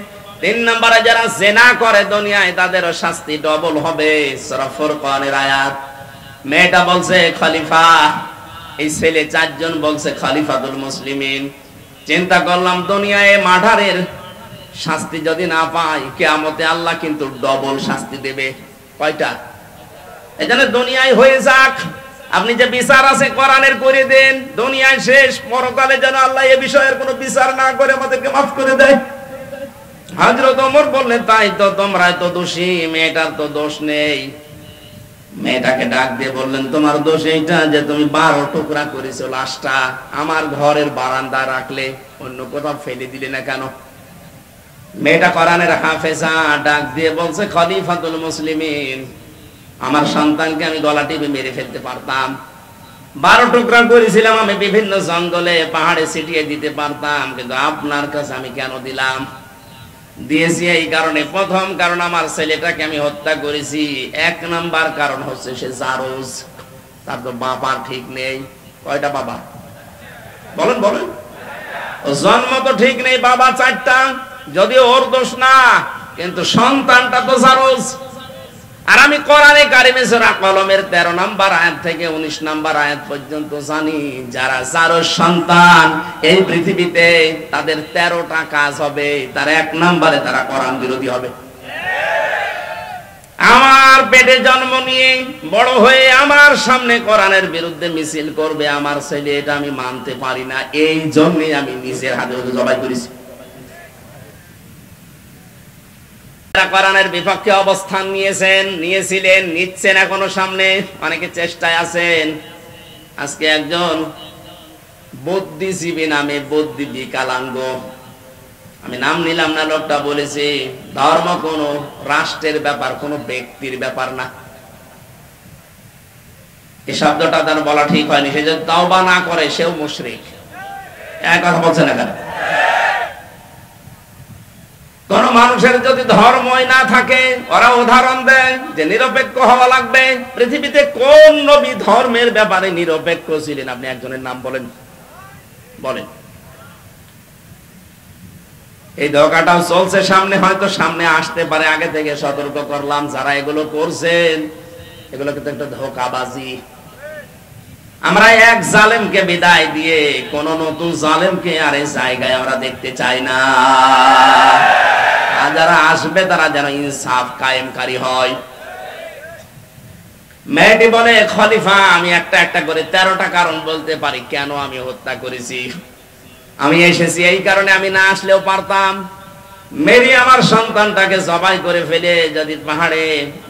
3 নম্বরে যারা জেনা করে দুনিয়ায়, তাদেরও শাস্তি ডবল হবে। সূরা ফুরকানের আয়াত। মেয়েটা বলছে খলিফা, এই ছেলে 4 জন বলছে খলিফাতুল মুসলিমিন। চিন্তা করলাম দুনিয়ায় মার্ডারের শাস্তি যদি না পাই, কিয়ামতে আল্লাহ কিন্তু ডবল শাস্তি দেবে। কয়টা? এজন্য দুনিয়ায় হয়ে যাক, আপনি যে বিচার আছে কোরআনের করে দেন, দুনিয়ায় শেষ, পরকালে যেন আল্লাহ এই বিষয়ের কোনো বিচার না করে আমাদেরকে মাফ করে দেয়। হযরত ওমর বললেন, তাই তো, তোমরাই তো দোষী, মেয়েটার তো দোষ নেই। মেয়েটাকে ডাক দিয়ে বললেন, তোমার দোষ এইটা যে তুমি 12 টুকরা করেছো লাশটা, আমার ঘরের বারান্দা রাখলে, অন্য কোথাও ফেলে দিলে না কেন? মেয়েটা কোরআনের হাফেজা, ডাক দিয়ে বলছে, খলিফাতুল মুসলিমিন, আমার সন্তানকে আমি গলা টিপে মেরে ফেলতে পারতাম। 12 টুকরা করেছিলাম আমি, বিভিন্ন জঙ্গলে পাহাড়ে ছিটিয়ে দিতে পারতাম, কিন্তু আপনার কাছে আমি কেন দিলাম? দিয়েছি এই কারণে, প্রথম কারণ আমার ছেলেটাকে আমি হত্যা করেছি, 1 নাম্বার কারণ হচ্ছে সে জারজ, তার তো বাবার ঠিক নেই। কয়টা বাবা? বলেন বলেন। জন্ম তো ঠিক নেই, বাবা 4টা, যদিও ওর দোষ না, কিন্তু সন্তানটা তো জারজ। আর আমি কোরআনে কারিমে সূরা কলমের 13 নাম্বার আয়াত থেকে 19 নাম্বার আয়াত পর্যন্ত জানি, যারা জারজ সন্তান এই পৃথিবীতে, তাদের 13টা কাজ হবে। তার 1 নাম্বারে তারা কোরআন বিরোধী হবে। আমার পেটে জন্ম নিয়ে বড় হয়ে আমার সামনে কোরআনের বিরুদ্ধে মিছিল করবে আমার ছেলে, এটা আমি মানতে পারি না। এই জন্যই আমি নিজের হাতে জবাই করেছি। কোরআনের বিপক্ষে অবস্থান নিয়েছিলেন, নিচ্ছেন, এখনো সামনে অনেকে চেষ্টায় আছেন। আজকে একজন বুদ্ধিজীবী নামে, বুদ্ধি বিকালাঙ্গ, আমি নাম নিলাম না, লোকটা বলেছে ধর্ম কোনো রাষ্ট্রের ব্যাপার, কোনো ব্যক্তির ব্যাপার না। এই শব্দটা তার বলা ঠিক হয়নি, সে যদি তাওবা না করে সেও মুশরিক। এক কথা বলছে না কেন? কোন মানুষের যদি ধর্মই না থাকে, ওরা উদাহরণ দেয় যে নিরপেক্ষ হওয়া লাগবে। পৃথিবীতে কোন নবী ধর্মের ব্যাপারে নিরপেক্ষ ছিলেন? আপনি একজনের নাম বলেন, বলেন। এই ধোঁকাটাও চলছে সামনে, হয়তো সামনে আসতে পারে, আগে থেকে সতর্ক করলাম। যারা এগুলো করছেন এগুলো কিন্তু একটা ধোঁকাবাজি। আমরা এক জালেমকে বিদায় দিয়ে কোন নতুন জালেমকে আর এই জায়গায় আমরা দেখতে চাই না। আর যারা আসবে তারা যেন ইনসাফ কায়েমকারী হয়। মেয়েটি বলে, খলিফা আমি একটা একটা করে 13টা কারণ বলতে পারি কেন আমি হত্যা করেছি। আমি এসেছি এই কারণে, আমি না আসলেও পারতাম। মেরি আমার সন্তানটাকে জবাই করে ফেলে যদি পাহাড়ে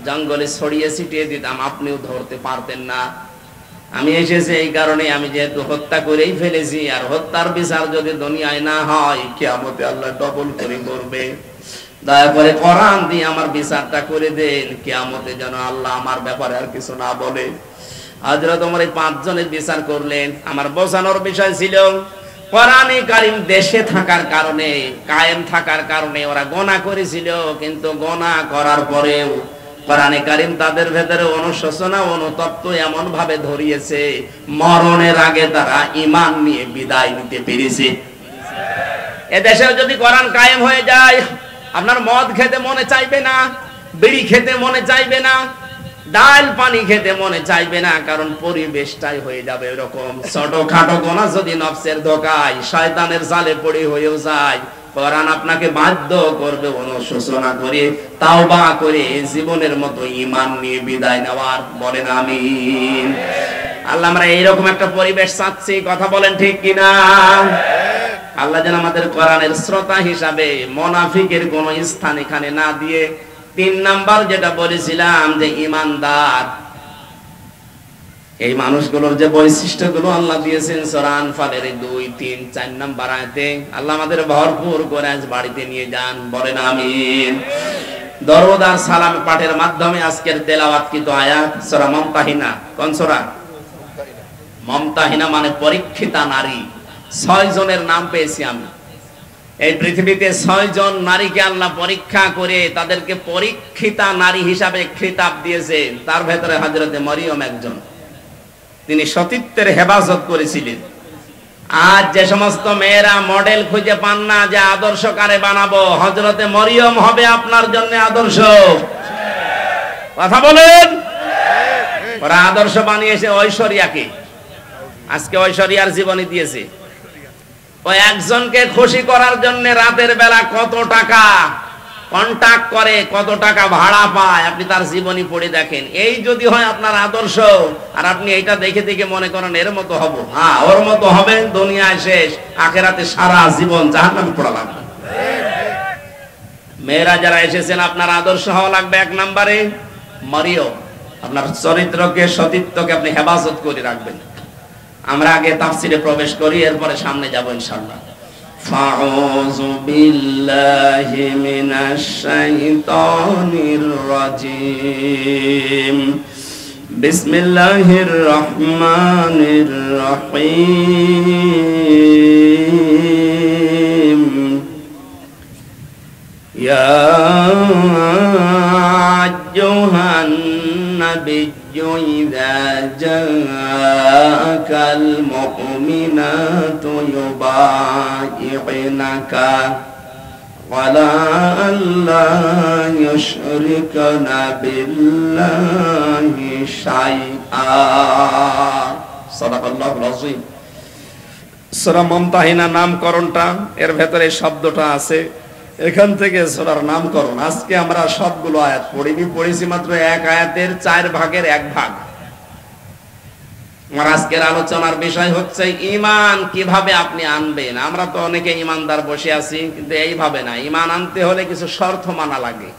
জঙ্গলে ছড়িয়ে ছিটিয়ে দিতাম, আপনিও ধরতে পারতেন না। আমি এসেছি এই কারণে, আমি যেহেতু হত্যা করেই ফেলেছি, আর হত্যার বিচার যদি দুনিয়ায় না হয়, কিয়ামতে আল্লাহ ডবল করে করবে। দয়া করে কোরআন দিয়ে আমার বিচারটা করে দেন, কিয়ামতে যেন আল্লাহ আমার ব্যাপারে আর কিছু না বলে। হযরত ওমর এই 5 জনের বিচার করলেন। আমার বোঝানোর বিষয় ছিল, কোরআনে কারীম দেশে থাকার কারণে, কায়েম থাকার কারণে ওরা গুনাহ করেছিল, কিন্তু গুনাহ করার পরেও কোরআনে কারীম তাদের ভেতরে অনুশোচনা, অনুতপ্ত এমন ভাবে ধরিয়েছে, মরণের আগে তারা ঈমান নিয়ে বিদায় নিতে পেরেছে। এদেশেও যদি কোরআন কায়েম হয়ে যায়, আপনার মদ খেতে মনে চাইবে না, বিড়ি খেতে মনে চাইবে না, ডাল পানি খেতে মনে চাইবে না, কারণ পরিবেশটাই হয়ে যাবে এরকম। ছোটখাটো গোনা যদি নফসের ধোঁকায়, শয়তানের জালে পড়ে হয়েও যায়, কোরআন আপনাকে বাধ্য করবে অনুশোচনা করে, তাওবা করে জীবনের মতো ঈমান নিয়ে বিদায় নেওয়ার। বলেন আমিন। আল্লাহ, আমরা এইরকম একটা পরিবেশ চাচ্ছি, কথা বলেন ঠিক কিনা? আল্লাহ যেন আমাদের কোরআনের শ্রোতা হিসাবে মুনাফিকের কোন স্থান এখানে না দিয়ে, 3 নাম্বার যেটা বলেছিলাম যে ঈমানদার, এই মানুষগুলোর যে বৈশিষ্ট্যগুলো আল্লাহ দিয়েছেন সূরা আনফালের 2, 3, 4 নাম্বার আয়াতে, আল্লাহ আমাদের ভরপুর করে আজ বাড়িতে নিয়ে যান। বলেন আমিন। দরুদ আর সালাম পাঠের মাধ্যমে আজকের তেলাওয়াতকৃত আয়াত সূরা মুমতাহিনা। কোন সূরা? মুমতাহিনা মানে পরীক্ষিতা নারী। 6 জনের নাম পেয়েছি আমি। এই পৃথিবীতে 6 জন নারীকে আল্লাহ পরীক্ষা করে তাদেরকে পরীক্ষিতা নারী হিসাবে খেতাব দিয়েছেন। তার ভেতরে হযরতে মরিয়ম একজন। তিনি সতীত্বের হেফাজত করেছিলেন। আজ যে সমস্ত মেয়েরা মডেল খুঁজে পান না যে আদর্শ কারে বানাবো, হযরতে মরিয়ম হবে আপনার জন্য আদর্শ। কথা বলেন। ওরা আদর্শ বানিয়েছে ঐশ্বরিয়াকে। আজকে ঐশ্বরিয়ার জীবনী দিয়েছে। ওই একজনকে খুশি করার জন্য রাতের বেলা কত টাকা কন্টাক্ট করে, কত টাকা ভাড়া পায়, আপনি তার জীবনী পড়ে দেখেন। এই যদি হয় আপনার আদর্শ, আর আপনি এইটা দেখে দেখে মনে করেন এর মতো হব, হ্যাঁ ওর মতো হবেন, দুনিয়ায় শেষ, আখেরাতে সারা জীবন জাহান্নামে পড়া লাগবে। মেয়েরা যারা এসেছেন, আপনার আদর্শ হওয়া লাগবে 1 নম্বরে মরিয়ম। আপনার চরিত্রকে, সতীত্বকে আপনি হেফাজত করে রাখবেন। আমরা আগে তাফসিরে প্রবেশ করি, এরপরে সামনে যাব ইনশাআল্লাহ। ফাউযু বিল্লাহি মিনাশ শাইতানির রাজীম। বিসমিল্লাহির রহমানির রহিম। ইয়া আইয়ুহান নাবিয়্যু ইযা জাআকাল মুমিনাতু ইউবাইয়ুনাকা ওয়ালা আল্লা ইউশরিকানা বিল্লাহি শাইআ। সাদাকাল্লাহুল আযীম। সূরা মুমতাহিনা নামকরণটা, এর ভেতরে শব্দটা আছে, এখান থেকে সূরার নামকরণ। আজকে আমরা সবগুলো আয়াত পড়েছি মাত্র 1 আয়াতের 4 ভাগের 1 ভাগ। আমার আজকের আলোচনার বিষয় হচ্ছে ঈমান কিভাবে আপনি আনবেন। আমরা তো অনেকে ঈমানদার বসে আছি, কিন্তু এইভাবে না। ঈমান আনতে হলে কিছু শর্ত মানা লাগে।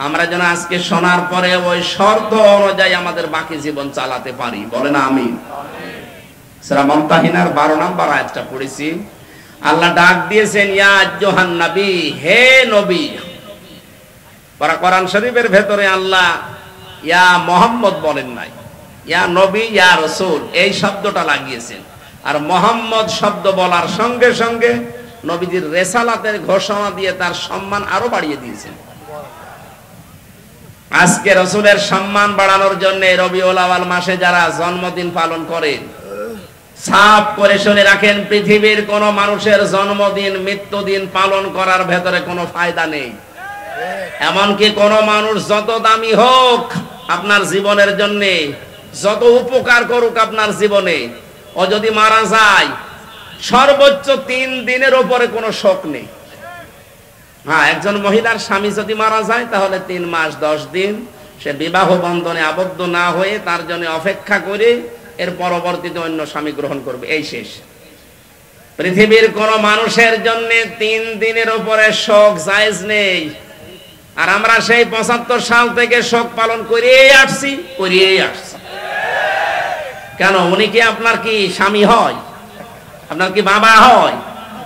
আমরা যেন আজকে শোনার পরে ওই শর্ত অনুযায়ী আমাদের বাকি জীবন চালাতে পারি। বলেন আমিন। সূরা মুমতাহিনার 12 নম্বর আয়াতটা পড়েছি। আল্লাহ ডাক দিয়েছেন ইয়া আইয়ুহান নবী, হে নবী। কোরআন শরীফের ভেতরে আল্লাহ ইয়া মুহাম্মদ বলেন নাই, ইয়া নবী ইয়া রাসূল এই শব্দটা লাগিয়েছেন। আর মুহাম্মদ শব্দ বলার সঙ্গে সঙ্গে নবীজির রিসালাতের ঘোষণা দিয়ে তার সম্মান আরো বাড়িয়ে দিয়েছেন। আজকে রাসূলের সম্মান বাড়ানোর জন্য রবিউল আউয়াল মাসে যারা জন্মদিন পালন করেন, সাফ করে শুনে রাখেন, পৃথিবীর কোন মানুষের জন্মদিন মৃত্যুদিন পালন করার ভেতরে কোনো ফায়দা নেই। এমনকি কোন মানুষ যত দামি হোক আপনার জীবনের জন্য, যত উপকার করুক আপনার জীবনে, ও যদি মারা যায় সর্বোচ্চ 3 দিনের উপরে কোনো শোক নেই। হ্যাঁ, একজন মহিলার স্বামী যদি মারা যায় তাহলে 3 মাস 10 দিন সে বিবাহ বন্ধনে আবদ্ধ না হয়ে তার জন্য অপেক্ষা করে এর পরবর্তীতে অন্য স্বামী গ্রহণ করবে, এই শেষ। পৃথিবীর কোন মানুষের জন্য 3 দিনের উপরে শোক জায়েজ নেই। আর আমরা সেই 75 সাল থেকে শোক পালন করিয়েই আসছি। কেন? উনি কি আপনার কি স্বামী হয়? আপনার কি বাবা হয়?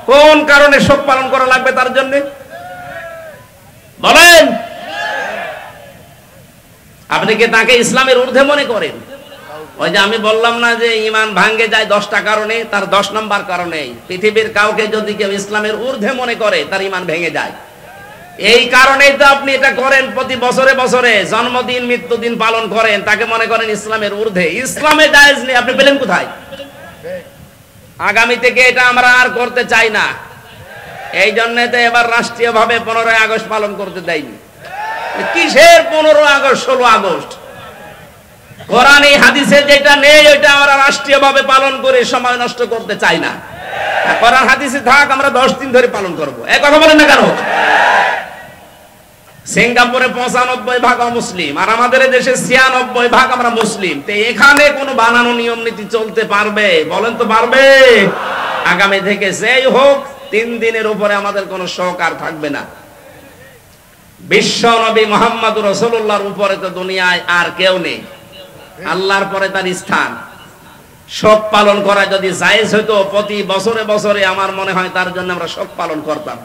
কোন কারণে শোক পালন করা লাগবে তার জন্য বলেন? আপনি কি তাকে ইসলামের ঊর্ধ্বে মনে করেন? ওই যে আমি বললাম না যে ঈমান ভাঙ্গে যায় 10টা কারণে, তার 10 নম্বর কারণে পৃথিবীর কাউকে যদি কেউ ইসলামের ঊর্ধ্বে মনে করে তার ঈমান ভেঙে যায়। এই কারণেই তো আপনি এটা করেন, প্রতি বছরে বছরে জন্মদিন মৃত্যুদিন পালন করেন, তাকে মনে করেন ইসলামের ঊর্ধ্বে। ইসলামে জায়েজ নেই, আপনি পেলেন কোথায়? আগামী থেকে এটা আমরা আর করতে চাই না। এই জন্য তো এবার রাষ্ট্রীয়ভাবে 15ই আগস্ট পালন করতে দেয়নি। কিসের 15 আগস্ট 16 আগস্ট? কোরআনে হাদিসে যেটা নেই ওইটা আমরা রাষ্ট্রীয়ভাবে পালন করে সময় নষ্ট করতে চাই না। কোরআন হাদিসে থাক, আমরা 10 দিন ধরে পালন করব। এই কথা বলেন না কেন? সিঙ্গাপুরে 95% মুসলিম, আর আমাদের দেশে 96% আমরা মুসলিম। তো এখানে কোনো বানানো নিয়ম নীতি চলতে পারবে? বলেন তো পারবে? আগামী থেকে যেই হোক 3 দিনের উপরে আমাদের কোনো শোক আর থাকবে না। বিশ্ব নবী মুহাম্মদুর রাসূলুল্লাহর উপরে তো দুনিয়ায় আর কেউ নেই, আল্লাহর পরে তার স্থান। শোক পালন করা যদি জায়েজ হতো প্রতি বছরে বছরে, আমার মনে হয় তার জন্য আমরা শোক পালন করতাম।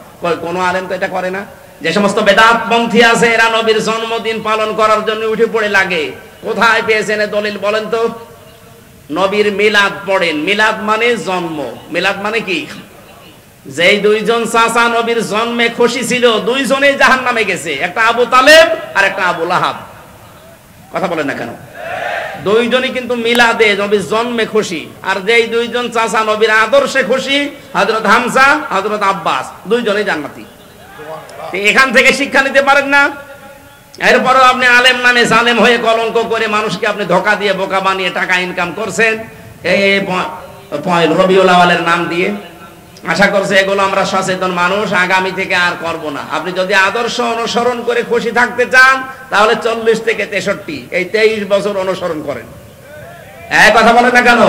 কোন আলেম তো এটা করে না। যে সমস্ত বেদাতপন্থী আছে এরা নবীর জন্মদিন পালন করার জন্য উঠে পড়ে লাগে। কোথায় পেয়েছেন দলিল বলেন তো? নবীর মিলাদ পড়েন। মিলাদ মানে জন্ম। মিলাদ মানে কি? যেই 2 জন চাচা নবীর জন্মে খুশি ছিল, 2 জনেই জাহান্নামে গেছে, একটা আবু তালেব আর একটা আবু লাহাব। কথা বলেন না কেন? 2 জনই কিন্তু মিলাদে নবীর জন্মে খুশি। আর যেই 2 জন চাচা নবীর আদর্শে খুশি, হযরত হামজা হযরত আব্বাস, 2 জনেই জান্নাতি। এখান থেকে শিক্ষা নিতে পারেন না? এরপরও আপনি আলেম নামে জালেম হয়ে কলঙ্ক করে মানুষকে আপনি ধোঁকা দিয়ে বোকা বানিয়ে টাকা ইনকাম করছেন এই রবিউল আউয়ালের নাম দিয়ে। আশা করছি এগুলো আমরা সচেতন মানুষ আগামী থেকে আর করব না। আপনি যদি আদর্শ অনুসরণ করে খুশি থাকতে চান তাহলে 40 থেকে 63 এই 23 বছর অনুসরণ করেন। এই কথা বলেন না কেন?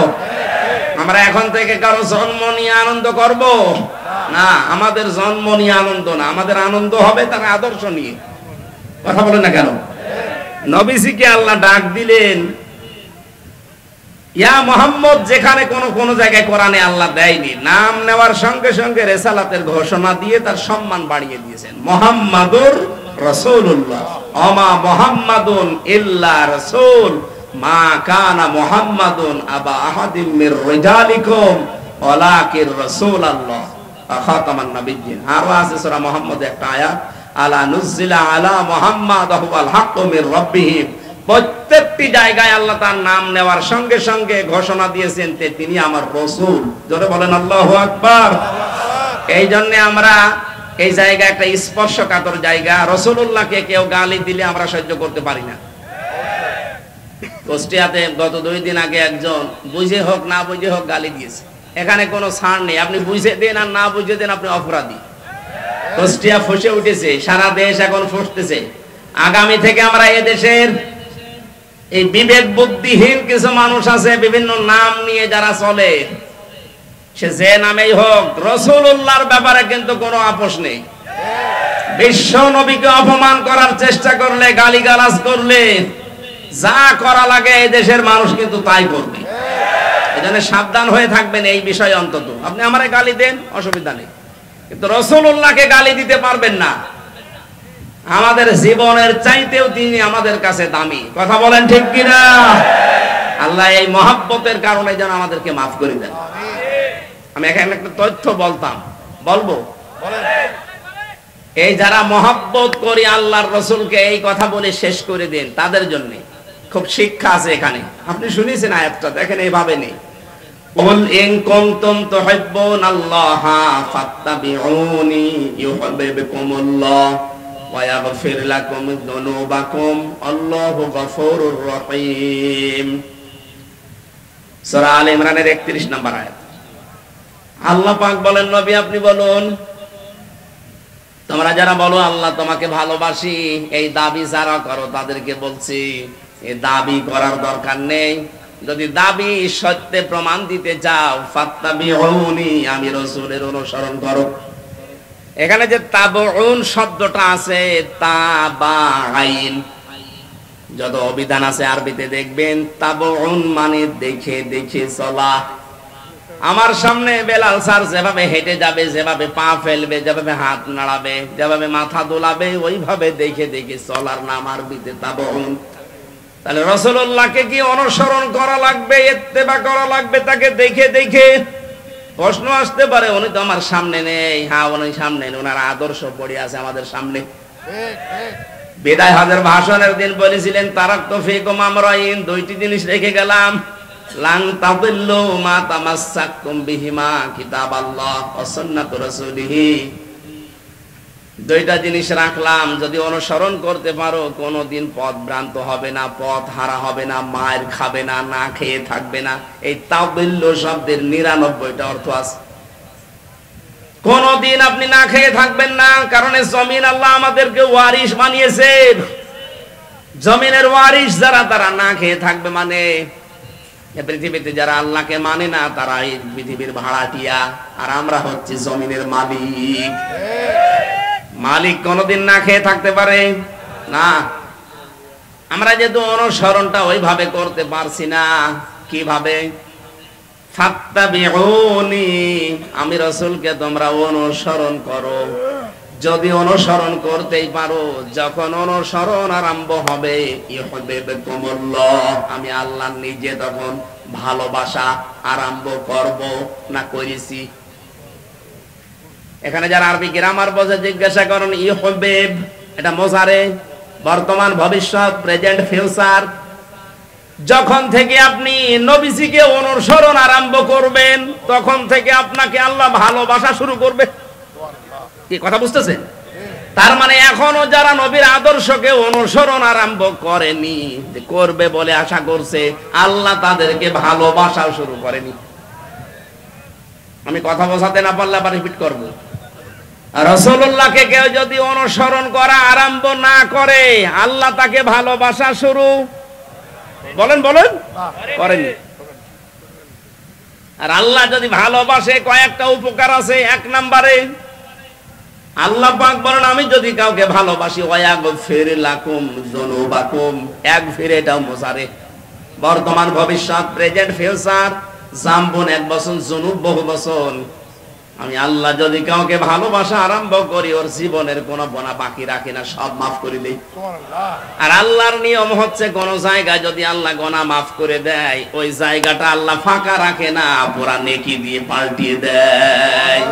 আমরা এখন থেকে কারো জন্ম নিয়ে আনন্দ করব না। আমাদের জন্ম নিয়ে আনন্দ না, আমাদের আনন্দ হবে তার আদর্শ নিয়ে। কথা বলেন না কেন? নবীজিকে আল্লাহ ডাক দিলেন ইয়া মুহাম্মদ, যেখানে কোন জায়গায় কোরআনে আল্লাহ দেয়নি। নাম নেওয়ার সঙ্গে সঙ্গে রিসালাতের ঘোষণা দিয়ে তার সম্মান বাড়িয়ে দিয়েছেন। মুহাম্মাদুর রাসূলুল্লাহ, ওমা মুহাম্মাদুন ইল্লা রাসূল, মা কানা মুহাম্মাদুন আবা আহাদিম মির রিজালিকুম ওয়ালাকির রাসূলুল্লাহ খাতামান নাবিয়্যিন। আর আছে সূরা মুহাম্মদ একটা আয়াত, আলা নুজিলা আলা মুহাম্মাদ হুয়াল হাক্কু মির রাব্বিহিম। প্রত্যেকটি জায়গায় আল্লাহ তার নাম নেওয়ার সঙ্গে সঙ্গে ঘোষণা দিয়েছেন তিনি আমার রাসূল। জোরে বলেন আল্লাহু আকবার। এই জন্য আমরা এই জায়গা একটা স্পর্শকাতর জায়গা। রাসূলুল্লাহকে কেউ গালি দিলে আমরা সহ্য করতে পারি না। কুষ্টিয়াতে গত 2 দিন আগে একজন বুঝে হোক না বুঝে হোক গালি দিয়েছে। এখানে কোনো ছাড় নেই, আপনি বুঝে দেন আর না বুঝে দেন আপনি অপরাধী। কুষ্টিয়া ফুঁসে উঠেছে, সারা দেশ এখন ফুঁসতেছে। আগামী থেকে আমরা এদেশের এই বিবেক বুদ্ধিহীন কিছু মানুষ আছে বিভিন্ন নাম নিয়ে যারা চলে, সে যে নামেই হোক, রাসূলুল্লাহর ব্যাপারে কিন্তু কোনো আপোষ নেই। বিশ্ব নবীকে অপমান করার চেষ্টা করলে, গালিগালাজ করলে, যা করা লাগে এই দেশের মানুষ কিন্তু তাই করবে। এজন্য সাবধান হয়ে থাকবেন এই বিষয়ে। অন্তত আপনি আমারে গালি দেন, অসুবিধা নেই, কিন্তু রাসূলুল্লাহকে গালি দিতে পারবেন না। আমাদের জীবনের চাইতেও তিনি আমাদের কাছে দামি। কথা বলেন ঠিক কিনা? আল্লাহ এই মহব্বতের কারণে যেন আমাদেরকে মাফ করে দেন। আমি এখানে একটা তথ্য বলবো, এই যারা মহব্বত করি আল্লাহর রসুলকে, এই কথা বলে শেষ করে দেন, তাদের জন্য খুব শিক্ষা আছে এখানে। আপনি শুনেছেন আয়াতটা, দেখেন এইভাবে নেই, কুল ইন কুনতুম তুহিব্বুনাল্লাহা ফাত্তাবিউনি ইউহিব্বুকুমুল্লাহ ওয়া ইয়াগফির লাকুম যুনুবাকুম আল্লাহু গফুরুর রহিম। সূরা আলে ইমরানের 31 নম্বর আয়াত। আল্লাহ পাক বলেন, নবী আপনি বলুন, তোমরা যারা বলো আল্লাহ তোমাকে ভালোবাসি, এই দাবি যারা করো তাদেরকে বলছি এই দাবি করার দরকার নেই। যদি দাবি সত্যে প্রমাণ দিতে চাও, ফাত্তাবিউনি, আমি রাসূলের অনুসরণ করো। এখানে যে তাবউন শব্দটা আছে, তাবাইন, যত অভিধান আছে আরবিতে দেখবেন তাবউন মানে দেখে দেখে চলা। আমার সামনে বেলাল স্যার যেভাবে হেঁটে যাবে, যেভাবে পা ফেলবে, যেভাবে হাত নাড়াবে, যেভাবে মাথা দোলাবে, ওইভাবে দেখে দেখে চলার নাম আরবিতে তাবউন। তাহলে রাসূলুল্লাহকে কি অনুসরণ করা লাগবে, ইত্তেবা করা লাগবে তাকে দেখে দেখে? প্রশ্ন আসতে পারে, উনি তো আমার সামনে নেই। হ্যাঁ, উনি সামনে নেই, ওনার আদর্শ পড়ে আছে আমাদের সামনে। বিদায় হজের ভাষণের দিন বলেছিলেন, তারাকতু ফীকুম আমরাইন, দুইটি জিনিস রেখে গেলাম, লান তাদিল্লু মা তামাসসাকতুম বিহিমা কিতাবাল্লাহ ওয়া সুন্নাতু রাসূলিহি। দুইটা জিনিস রাখলাম, যদি অনুসরণ করতে পারো কোনদিন পথ ভ্রান্ত হবে না, পথ হারা হবে না, মায়ের খাবে না, না খেয়ে থাকবে না। এই তাদিল্লু শব্দের 99টা অর্থ আছে। কোনদিন আপনি না খেয়ে থাকবেন না, কারণ এই জমিন আল্লাহ আমাদেরকে ওয়ারিশ বানিয়েছেন। জমিনের ওয়ারিশ যারা, তারা না খেয়ে থাকবে। মানে পৃথিবীতে যারা আল্লাহকে মানে না, তারা এই পৃথিবীর ভাড়াটিয়া, আর আমরা হচ্ছে জমিনের মালিক। মালিক কোনদিন না খেয়ে থাকতে পারে না। আমরা যেহেতু অনুসরণটা ওইভাবে করতে পারছি না, কিভাবে? ফাত্তাবিউনি, আমি রাসূলকে তোমরা অনুসরণ করো। যদি অনুসরণ করতেই পারো, যখন অনুসরণ আরম্ভ হবে, ইউহিব্বুকুমুল্লাহ, আমি আল্লাহ নিজে তখন ভালোবাসা আরম্ভ করব না করেছি। এখানে যারা আরবি গ্রামার বোঝে জিজ্ঞাসা করেন, ইউহিব্ব এটা মোজারে, বর্তমান, ভবিষ্যৎ, প্রেজেন্ট, ফিউচার। যখন থেকে আপনি নবীজিকে অনুসরণ আরম্ভ করবেন, তখন থেকে আপনাকে আল্লাহ ভালোবাসা শুরু করবে। কি কথা বুঝতেছেন? তার মানে এখনো যারা নবীর আদর্শকে অনুসরণ আরম্ভ করেনি, করবে বলে আশা করছে, আল্লাহ তাদেরকে ভালোবাসা শুরু করেনি। আমি কথা বোঝাতে না পারলে আবার রিপিট করব। রাসূলুল্লাহকে কেউ যদি অনুসরণ করা আরম্ভ না করে, আল্লাহ তাকে ভালোবাসা শুরু বলেন করেনি। আর আল্লাহ যদি ভালোবাসে, কয়েকটা উপকার আছে। 1 নম্বরে আল্লাহ পাক বলেন, আমি যদি কাউকে ভালোবাসি, ওয়ায়াগফির লাকুম যুনুবাকুম। ইয়াগফির এটাও মোজারে, বর্তমান, ভবিষ্যৎ, প্রেজেন্ট, ফিউচার। জামবুন 1 বছর, যুনুব বহু বছর। আমি আল্লাহ যদি কাউকে ভালোবাসা আরম্ভ করি, ওর জীবনের কোনো গোনা বাকি রাখি না, সব মাফ করে দেই। আর আল্লাহর নিয়ম হচ্ছে, কোন জায়গায় যদি আল্লাহ গোনা মাফ করে দেয়, ওই জায়গাটা আল্লাহ ফাঁকা রাখে না, পুরা নেকি দিয়ে পাল্টিয়ে দেয়।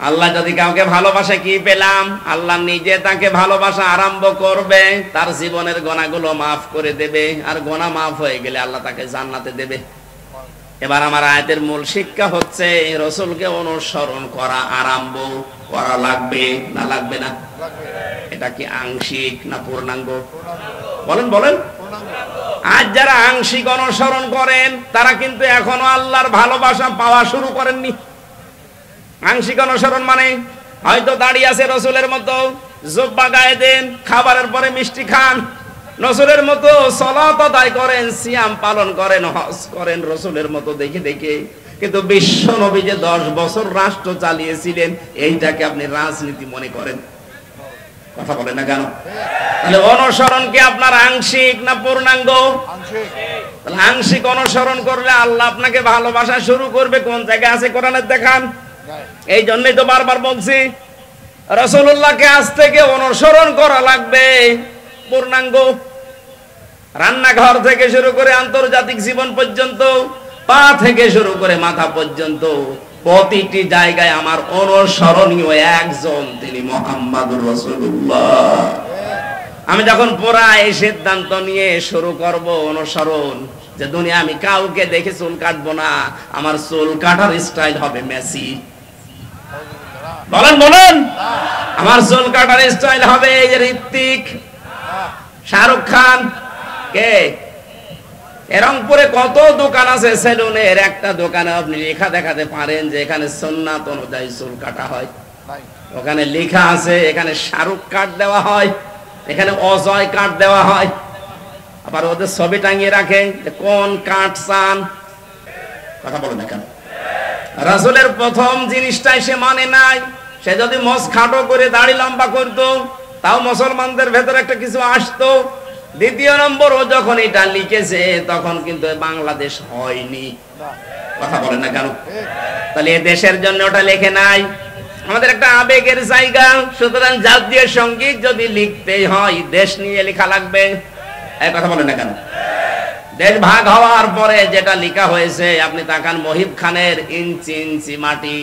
আল্লাহ যদি কাউকে ভালোবাসে, কি পেলাম? আল্লাহ নিজে তাকে ভালোবাসা আরম্ভ করবে, তার জীবনের গোনাগুলো মাফ করে দেবে। আর গোনা মাফ হয়ে গেলে আল্লাহ তাকে জান্নাতে দেবে। এবার আমার আয়াতের মূল শিক্ষা হচ্ছে, রাসূলকে অনুসরণ করা আরম্ভ করা লাগবে না লাগবে না? এটা কি আংশিক না পূর্ণাঙ্গ? বলেন। আজ যারা আংশিক অনুসরণ করেন, তারা কিন্তু এখনো আল্লাহর ভালোবাসা পাওয়া শুরু করেননি। আংশিক অনুসরণ মানে হয়তো দাঁড়িয়ে আছে রাসূলের মতো, জুব্বা গায়ে দেন, খাবারের পরে মিষ্টি খান, রাসূলের মতো সালাত আদায় করেন, সিয়াম পালন করেন, হজ করেন রাসূলের মতো দেখে দেখে। কিন্তু বিশ্ব নবী যে 10 বছর রাষ্ট্র চালিয়েছিলেন, এইটাকে আপনি রাজনীতি মনে করেন। কথা বলেন না কেন? তাহলে অনুসরণ কি আপনার আংশিক না পূর্ণাঙ্গ? তাহলে আংশিক অনুসরণ করলে আল্লাহ আপনাকে ভালোবাসা শুরু করবে। কোন জায়গায় আছে কোরআনে দেখান। এই জন্যই তো বারবার বলছি, রাসূলুল্লাহকে আজ থেকে অনুসরণ করা লাগবে পূর্ণাঙ্গ। রান্নাঘর থেকে শুরু করে আন্তর্জাতিক জীবন পর্যন্ত, পা থেকে শুরু করে মাথা পর্যন্ত প্রতিটি জায়গায় আমার অনুসরণীয় একজন, তিনি মুহাম্মদুর রাসূলুল্লাহ। আমি যখন পুরা এই সিদ্ধান্ত নিয়ে শুরু করব অনুসরণ, যে দুনিয়া আমি কাউকে দেখে চুল কাটবো না, আমার চুল কাটার স্টাইল হবে মেসি। বলেন বলেন, আমার চুল কাটার স্টাইল হবে এই যে ঋত্বিক, শাহরুখ খান। কে রংপুরে কত দোকান আছে সেলুনের, একটা দোকানে আপনি লেখা দেখাতে পারেন যে এখানে সুন্নাত অনুযায়ী চুল কাটা হয়? ওখানে লেখা আছে এখানে শাহরুখ কাট দেওয়া হয়, এখানে অজয় কাট দেওয়া হয়। আবার ওদের ছবি টাঙিয়ে রাখে যে কোন কাট চান। কথা বলে না কেন? রাসূলের প্রথম জিনিসটাই সে মানে নাই। সে যদি মোজ খাটো করে দাড়ি লম্বা করতো তাও মুসলমানদের ভেতরে একটা কিছু আসতো। দ্বিতীয় নম্বর, ও যখন এটা লিখেছে তখন কিন্তু বাংলাদেশ হয়নি। কথা বলেন না কেন? তাহলে এ দেশের জন্য ওটা লেখে নাই। আমাদের একটা আবেগের জায়গা, সুতরাং জাতীয় সঙ্গীত যদি লিখতেই হয় দেশ নিয়ে লেখা লাগবে। এই কথা বলেন না কেন? দেশ ভাগ হওয়ার পরে যেটা লেখা হয়েছে, আপনি তাকান মহিব খানের ইঞ্চি ইঞ্চি মাটি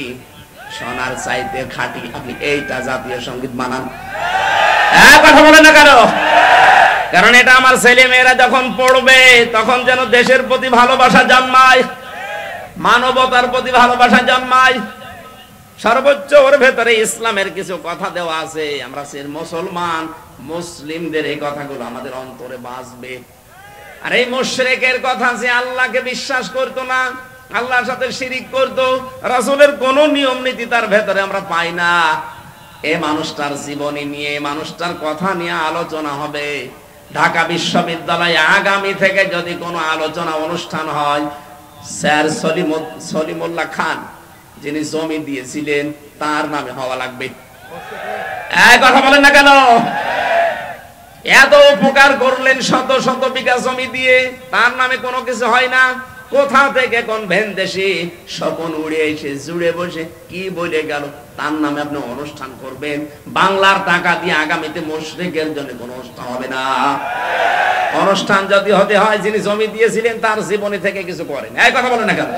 সোনার চাইতে খাঁটি, আপনি এইটা জাতীয় সঙ্গীত বানান। কথা বলেন না কেন? কারণ এটা আমার ছেলে মেয়েরা যখন পড়বে তখন যেন দেশের প্রতি ভালোবাসা জন্মায়, মানবতার প্রতি ভালোবাসা জন্মায়। সর্বোচ্চ ওর ভেতরে ইসলামের কিছু কথা দেওয়া আছে। আমরা মুসলমান, মুসলিমদের এই কথাগুলো আমাদের অন্তরে বাজবে। আর এই মুশরিকের কথা, যে আল্লাহকে বিশ্বাস করতো না, আল্লাহর সাথে শিরিক করতো, রাসূলের কোন নিয়ম নীতি তার ভেতরে আমরা পাই না, এই মানুষটার জীবনী নিয়ে, মানুষটার কথা নিয়ে আলোচনা হবে। ঢাকা বিশ্ববিদ্যালয়ে আগামী থেকে যদি কোনো আলোচনা অনুষ্ঠান হয়, স্যার সলিমুল্লাহ খান যিনি জমি দিয়েছিলেন তার নামে হওয়া লাগবে। কথা বলেন না কেন? এত উপকার করলেন শত শত বিঘা জমি দিয়ে, তার নামে কোনো কিছু হয় না। কোথা থেকে কোন ভেনদেশি স্বপন উড়ে এসে জুড়ে বসে কি বলে গেল, তার নামে আপনি অনুষ্ঠান করবেন। বাংলার টাকা দিয়ে আগামীতে মুশরিকের জন্য কোনো অনুষ্ঠান হবে না। অনুষ্ঠান যদি হতে হয় যিনি জমি দিয়েছিলেন তার জীবনী থেকে কিছু করেন। এই কথা বলেন না কেন?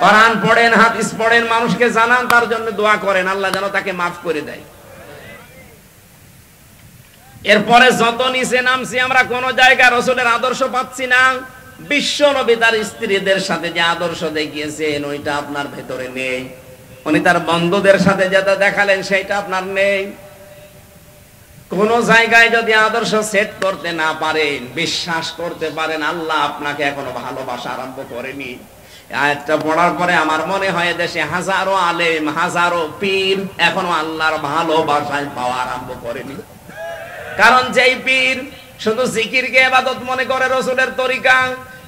কোরআন পড়েন, হাদিস পড়েন, মানুষকে জানান, তার জন্য দোয়া করেন আল্লাহ যেন তাকে মাফ করে দেয়। এরপরে যত নিচে নামছি আমরা কোন জায়গায় রাসূলের আদর্শ পাচ্ছি না। বিশ্ব নবী তার স্ত্রীদের সাথে যে আদর্শ দেখিয়েছেন ওইটা আপনার ভেতরে নেই। উনি তার বন্ধুদের সাথে যেটা দেখালেন সেটা আপনার নেই। কোন জায়গায় যদি আদর্শ সেট করতে না পারেন, বিশ্বাস করতে পারেন আল্লাহ আপনাকে এখনো ভালোবাসা আরম্ভ করেনি। আয়াতটা পড়ার পরে আমার মনে হয় দেশে হাজারো আলেম, হাজারো পীর এখনো আল্লাহর ভালোবাসায় পাওয়া আরম্ভ করেনি। কারণ যেই পীর শুধু জিকিরকে ইবাদত মনে করে রাসূলের তরিকা,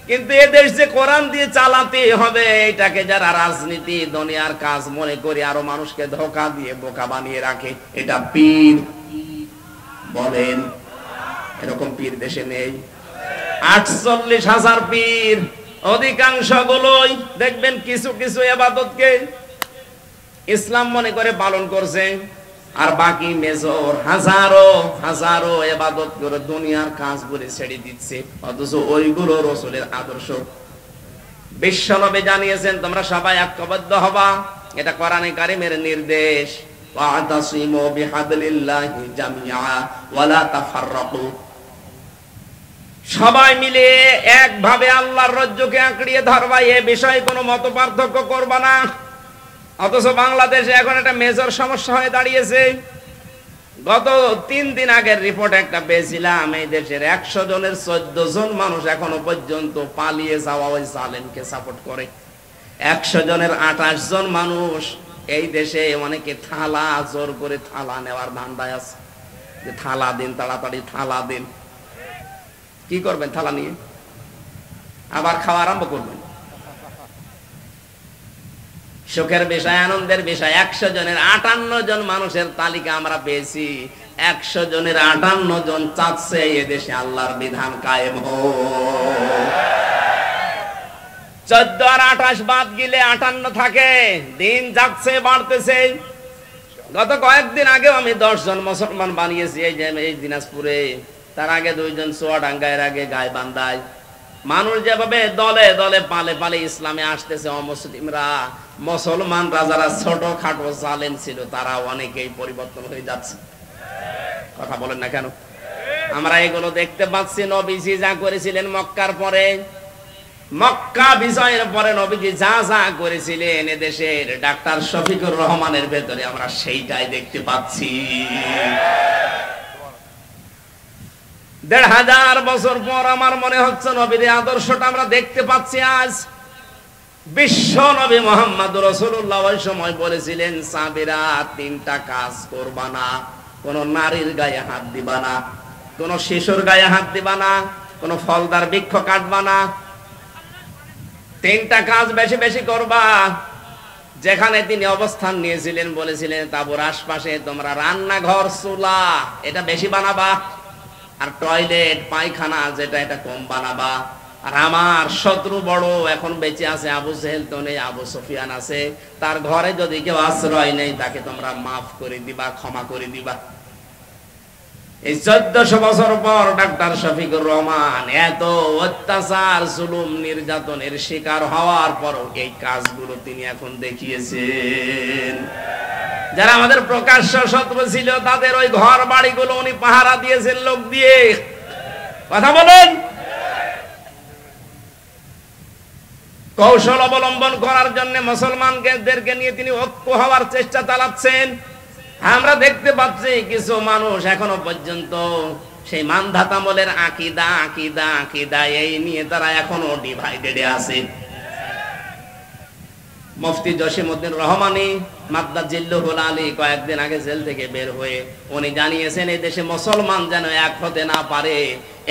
কিন্তু এদেশ যে কোরআন দিয়ে চালাতে হবে এটাকে যারা রাজনীতি দুনিয়ার কাজ মনে করে আরো মানুষকে ধোঁকা দিয়ে বোকা বানিয়ে রাখে, এটা পীর বলেন। এরকম পীর দেশে নেই। 48,000 পীর, অধিকাংশ গুলোই দেখবেন কিছু কিছু ইবাদতকে ইসলাম মনে করে পালন করছে, আর বাকি মেজর হাজারো হাজারো ইবাদত করে দুনিয়ার কাজ বলে ছেড়ে দিচ্ছে, অথচ ওইগুলো রাসূলের আদর্শ। বিশ্বনবী জানিয়েছেন তোমরা সবাই ঐক্যবদ্ধ হবা, এটা কোরআনে কারীমের নির্দেশ। ওয়াতাসিমু বিহাবলিল্লাহি জামিআ ওয়ালা তাফাররাকু, সবাই মিলে একভাবে আল্লাহর রজ্জুকে আঁকড়িয়ে ধরবা, এ বিষয়ে কোনো মত পার্থক্য করবা না। অথচ বাংলাদেশে এখন একটা মেজর সমস্যা হয়ে দাঁড়িয়েছে। গত 3 দিন আগের রিপোর্ট একটা পেয়েছিলাম, এই দেশের 100 জনের 14 জন মানুষ এখনো পর্যন্ত পালিয়ে যাওয়া ওই জালেমকে সাপোর্ট করে। 100 জনের 28 জন মানুষ এই দেশে অনেকে থালা জোর করে থালা নেওয়ার ধান্দায় আছে, যে থালা দিন, তাড়াতাড়ি থালা দিন। কি করবেন থালা নিয়ে? আবার খাওয়া আরম্ভ করবেন। সুখের বিষয়, আনন্দের বিষয়, 100 জনের 58 জন মানুষের তালিকা আমরা পেয়েছি। 100 জনের 58 জন চাচ্ছে এদেশে আল্লাহর বিধান কায়েম হোক। 14 আর 28 বাদ গেলে 58 থাকে। দিন যাচ্ছে, বাড়তেছে। গত কয়েকদিন আগেও আমি 10 জন মুসলমান বানিয়েছি এই যে এই দিনাজপুরে। তার আগে দুইজন চুয়াডাঙ্গার আগে গায়ে বান্ধায়। মানুষ যেভাবে দলে দলে পালে পালে ইসলামে আসতেছে, অমুসলিমরা, মুসলমানরা যারা ছোট খাটো জালেম ছিল তারা অনেকেই পরিবর্তন হয়ে যাচ্ছে। কথা বলেন না কেন? আমরা এগুলো দেখতে পাচ্ছি। নবীজি যা করেছিলেন মক্কার পরে, মক্কা বিজয়ের পরে নবীজি যা যা করেছিলেন এদেশের ডাক্তার শফিকুর রহমানের ভেতরে আমরা সেইটাই দেখতে পাচ্ছি। ১৫০০ বছর পর আমার মনে হচ্ছে নবীর আদর্শটা আমরা দেখতে পাচ্ছি। আজ বিশ্ব নবী মুহাম্মদ রাসূলুল্লাহ ওই সময় বলেছিলেন, সাহাবীরা ৩টা কাজ করবা না। কোন নারীর গায়ে হাত দিবা না, কোন শিশুর গায়ে হাত দিবা না, কোন ফলদার বৃক্ষ কাটবা না। ৩টা কাজ বেশি বেশি করবা। যেখানে তিনি অবস্থান নিয়েছিলেন বলেছিলেন তাঁবুর আশপাশে তোমরা রান্নাঘর, চুলা এটা বেশি বানাবা, আর টয়লেট পায়খানা যেটা এটা কম বানাবা। আর আমার শত্রু বড় এখন বেঁচে আছে, আবু জেহেল তো নেই, আবু সুফিয়ান আছে, তার ঘরে যদি কেউ আশ্রয় নেই তাকে তোমরা মাফ করে দিবা, ক্ষমা করে দিবা। এই ১৪০০ বছর পর ডাক্তার শফিকুর রহমান এত অত্যাচার, জুলুম, নির্যাতনের শিকার হওয়ার পরও এই কাজগুলো তিনি এখন দেখিয়েছেন। যারা আমাদের প্রকাশ্য শত্রু ছিল তাদের ওই ঘর বাড়িগুলো উনি পাহারা দিয়েছেন লোক দিয়ে। কথা বলেন। কৌশল অবলম্বন করার জন্য মুসলমানদেরকে নিয়ে তিনি ঐক্য হওয়ার চেষ্টা চালাচ্ছেন। আমরা দেখতে পাচ্ছি কিছু মানুষ এখনো পর্যন্ত সেই মানধাতামলের আকীদা আকীদা আকীদা এই নিয়ে তারা এখনো ডিভাইডেডে আছে। মুফতি জসিমউদ্দিন রহমানী মাদ্দাজিল্লুহুল আলী কয়েকদিন আগে জেল থেকে বের হয়ে উনি জানিয়েছেন এই দেশে মুসলমান যেন এক হতে না পারে,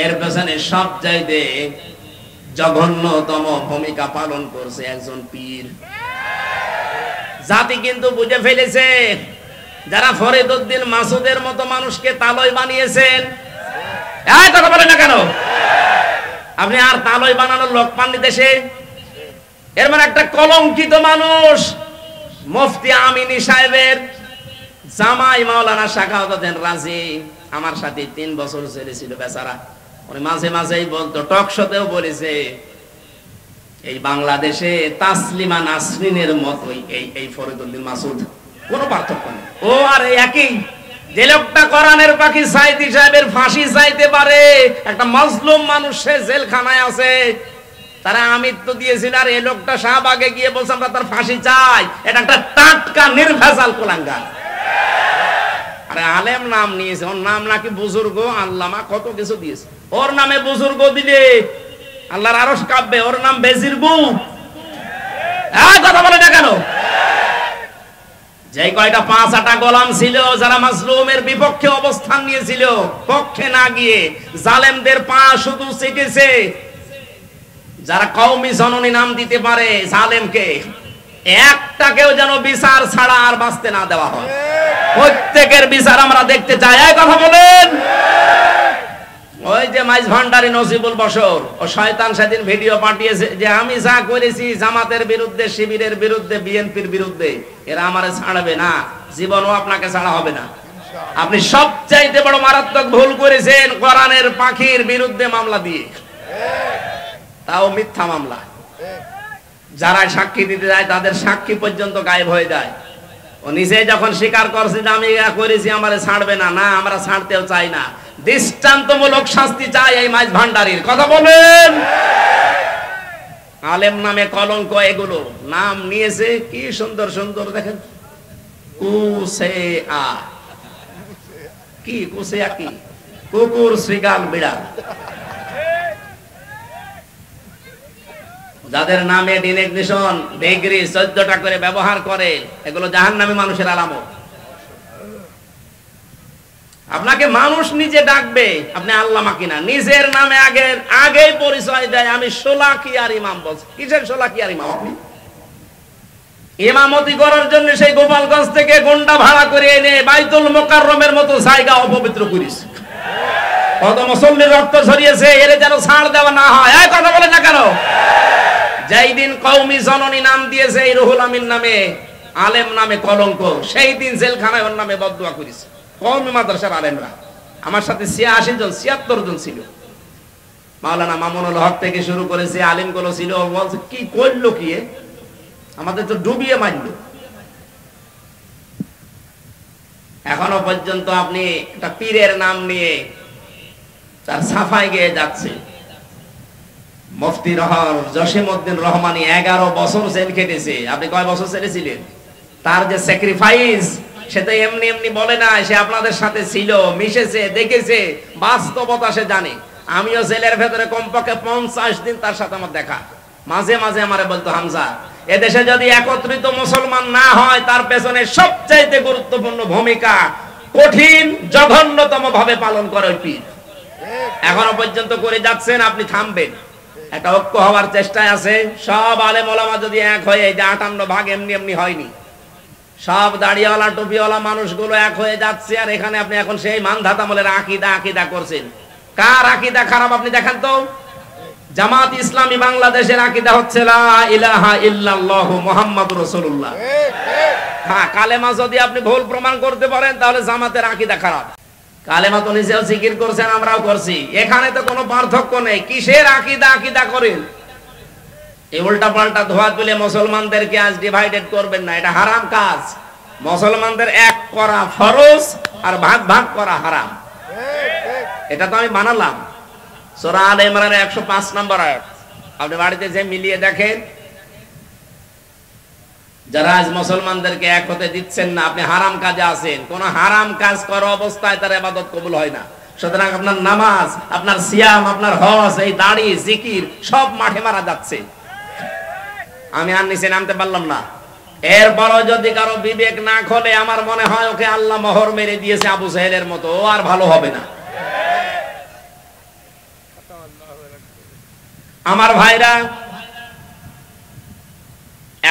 এর পেছনে সবচাইতে জঘন্যতম ভূমিকা পালন করছে একজন পীর। জাতি কিন্তু বুঝে ফেলেছে, যারা ফরিদউদ্দিন মাসুদের মতো মানুষকে তালয় বানিয়েছেন। এই কথা বলেন না কেন? আপনি আর তালয় বানানোর লোক পাননি দেশে? এর মানে একটা কলঙ্কিত মানুষ মুফতি আমিনী সাহেবের জামাই মাওলানা শাখাওয়াত রাজি আমার সাথে ৩ বছর জেলে ছিল বেচারা। উনি মাঝে মাঝেই বলতো, টক শোতেও বলেছে, এই বাংলাদেশে তাসলিমা নাসরিনের মতোই এই ফরিদউদ্দিন মাসুদ, কোনো পার্থক্য নেই। ও আর একই, যে লোকটা কোরআনের পাখি সাইদি সাহেবের ফাঁসি চাইতে পারে, একটা মাজলুম মানুষ সে জেলখানায় আছে, তারা আমৃত্য দিয়েছিল, আর এই লোকটা শাহবাগে গিয়ে বলছে আমরা তার ফাঁসি চাই। এটা একটা টাটকা নির্ভেজাল কুলাঙ্গার। আরে আলেম নাম নিয়েছে, ওর নাম নাকি বুজুর্গ, আল্লামা কত কিছু দিয়েছে। ওর নামে বুজুর্গ দিলে আল্লাহর আরশ কাঁপবে, ওর নাম বেজিরগু। কথা বলে না কেন? যে কয়টা ৫ গোলাম ছিল যারা মাজলুমের বিপক্ষে অবস্থান নিয়েছিল, পক্ষে না গিয়ে জালেমদের পা শুধু চেটেছে। যারা কওমি জননী নাম দিতে পারে জালেমকে, একটাকেও যেন বিচার ছাড়া আর বাঁচতে না দেওয়া হয়। প্রত্যেকের বিচার আমরা দেখতে চাই। এই কথা বলেন। ওই যে মাইজ ভান্ডারী নজিবুল বশর, ও শয়তান সেদিন ভিডিও পাঠিয়েছে যে আমি যা করেছি জামাতের বিরুদ্ধে, শিবিরের বিরুদ্ধে, বিএনপির বিরুদ্ধে, এরা আমারে ছাড়বে না, জীবনও আপনাকে ছাড়া হবে না। আপনি সবচাইতে বড় মারাত্মক ভুল করেছেন কোরআনের পাখির বিরুদ্ধে মামলা দিয়ে, তাও মিথ্যা মামলা। যারা সাক্ষী দিতে যায় তাদের সাক্ষী পর্যন্ত গায়েব হয়ে যায়। ও নিজে যখন স্বীকার করছে যে আমি করেছি আমারে ছাড়বে না, না আমরা ছাড়তেও চাই না, দৃষ্টান্তমূলক শাস্তি চাই এই মাইজ ভান্ডারীর। কথা বলেন। আলেম নামে কলঙ্ক, এগুলো নাম নিয়েছে কি সুন্দর সুন্দর, দেখেন কুসেআ, কি কুসেআ, কি কুকুর, শ্রীগাল, বিড়াল। যাদের নামে ডিনেগনিশন ডিগ্রি 14টা করে ব্যবহার করে, এগুলো জাহান্নামী মানুষের আলামত। আপনাকে মানুষ নিজে ডাকবে, আপনি আল্লামা কিনা, নিজের নামে আগেই পরিচয় দেয় আমি শোলাকিয়ার ইমাম। বলছে কিসের শোলাকিয়ার ইমাম? আপনি ইমামতি করার জন্য সেই গোপালগঞ্জ থেকে গন্ডা ভাড়া করে এনে বাইতুল মোকাররমের মতো জায়গা অপবিত্র করিস, কত মুসল্লির রক্ত ঝরিয়েছে, এর যেন ছাড় দেওয়া না হয়। এই কথা বলে না কেন? যেই দিন কওমি জননী নাম দিয়েছে এই রুহুল আমিন নামে, আলেম নামে কলঙ্ক, সেই দিন জেলখানায় ওর নামে বদদুয়া করেছে কওমি মাদ্রাসার আলেমরা। আমার সাথে 86 জন 76 জন ছিল। মাওলানা মামুনুল হক থেকে শুরু করেছে, আলিমগুলো ছিল। বলছে কি করলো কি, আমাদের তো ডুবিয়ে মারলো। এখনো পর্যন্ত আপনি একটা পীরের নাম নিয়ে তার সাফাই গিয়ে যাচ্ছে। মুফতি জসিমউদ্দিন রহমানী 11 বছর জেল খেটেছে। আপনি কয় বছর ছেড়েছিলেন? তার যে স্যাক্রিফাইস, সেটা এমনি এমনি বলে না, সে আপনাদের সাথে ছিল, মিশেছে, দেখেছে, বাস্তবতা সে জানে। আমিও জেলের ভেতরে কমপক্ষে 50 দিন তার সাথে আমার দেখা। মাঝে মাঝে আমারে বলতো, হামজা, এদেশে যদি একত্রিত মুসলমান না হয়, তার পেছনে সবচাইতে গুরুত্বপূর্ণ ভূমিকা কঠিন জঘন্যতম ভাবে পালন করে ওই পীর। এখনো পর্যন্ত করে যাচ্ছেন, আপনি থামবেন। একটা ঐক্য হওয়ার চেষ্টায় আছে। সব আলেম ওলামা যদি এক হয়ে, যে 58 ভাগ এমনি এমনি হয়নি, সব দাড়িওয়ালা টুপিওয়ালা মানুষগুলো এক হয়ে যাচ্ছে। আর এখানে আপনি এখন সেই মানধাতা আমলের আকীদা করছেন। কার আকীদা খারাপ আপনি দেখেন তো? জামাত ইসলামী বাংলাদেশের আকীদা হচ্ছে লা ইলাহা ইল্লাল্লাহু মুহাম্মাদুর রাসূলুল্লাহ। হ্যাঁ, কালেমা যদি আপনি ভুল প্রমাণ করতে পারেন, তাহলে জামাতের আকীদা খারাপ। কালেমা তো নিজেও জিকির করছেন, আমরাও করছি, এখানে তো কোনো পার্থক্য নেই। কিসের আকীদা করেন? এই উল্টা পাল্টা ধোয়া তুলে মুসলমানদেরকে আজ ডিভাইডেড করবেন না, এটা হারাম কাজ। মুসলমানদের এক করা ফরজ আর ভাগ ভাগ করা হারাম। এটা তো আমি বানালাম। সূরা আলে ইমরানের 105 নম্বর আয়াত। আপনি বাড়িতে যে মিলিয়ে দেখেন, যারা আজ মুসলমানদেরকে এক হতে দিচ্ছেন না, আপনি হারাম কাজে আছেন। কোন হারাম কাজ করা অবস্থায় তার ইবাদত কবুল হয় না। সুতরাং আপনার নামাজ, আপনার সিয়াম, আপনার হজ, এই দাড়ি, জিকির সব মাঠে মারা যাচ্ছে। আমি আর নিচে নামতে পারলাম না। এরপরও যদি কারো বিবেক না খোলে, আমার মনে হয় ওকে আল্লাহ মোহর মেরে দিয়েছে আবু জাহেলের মতো, ও আর ভালো হবে না। আমার ভাইরা,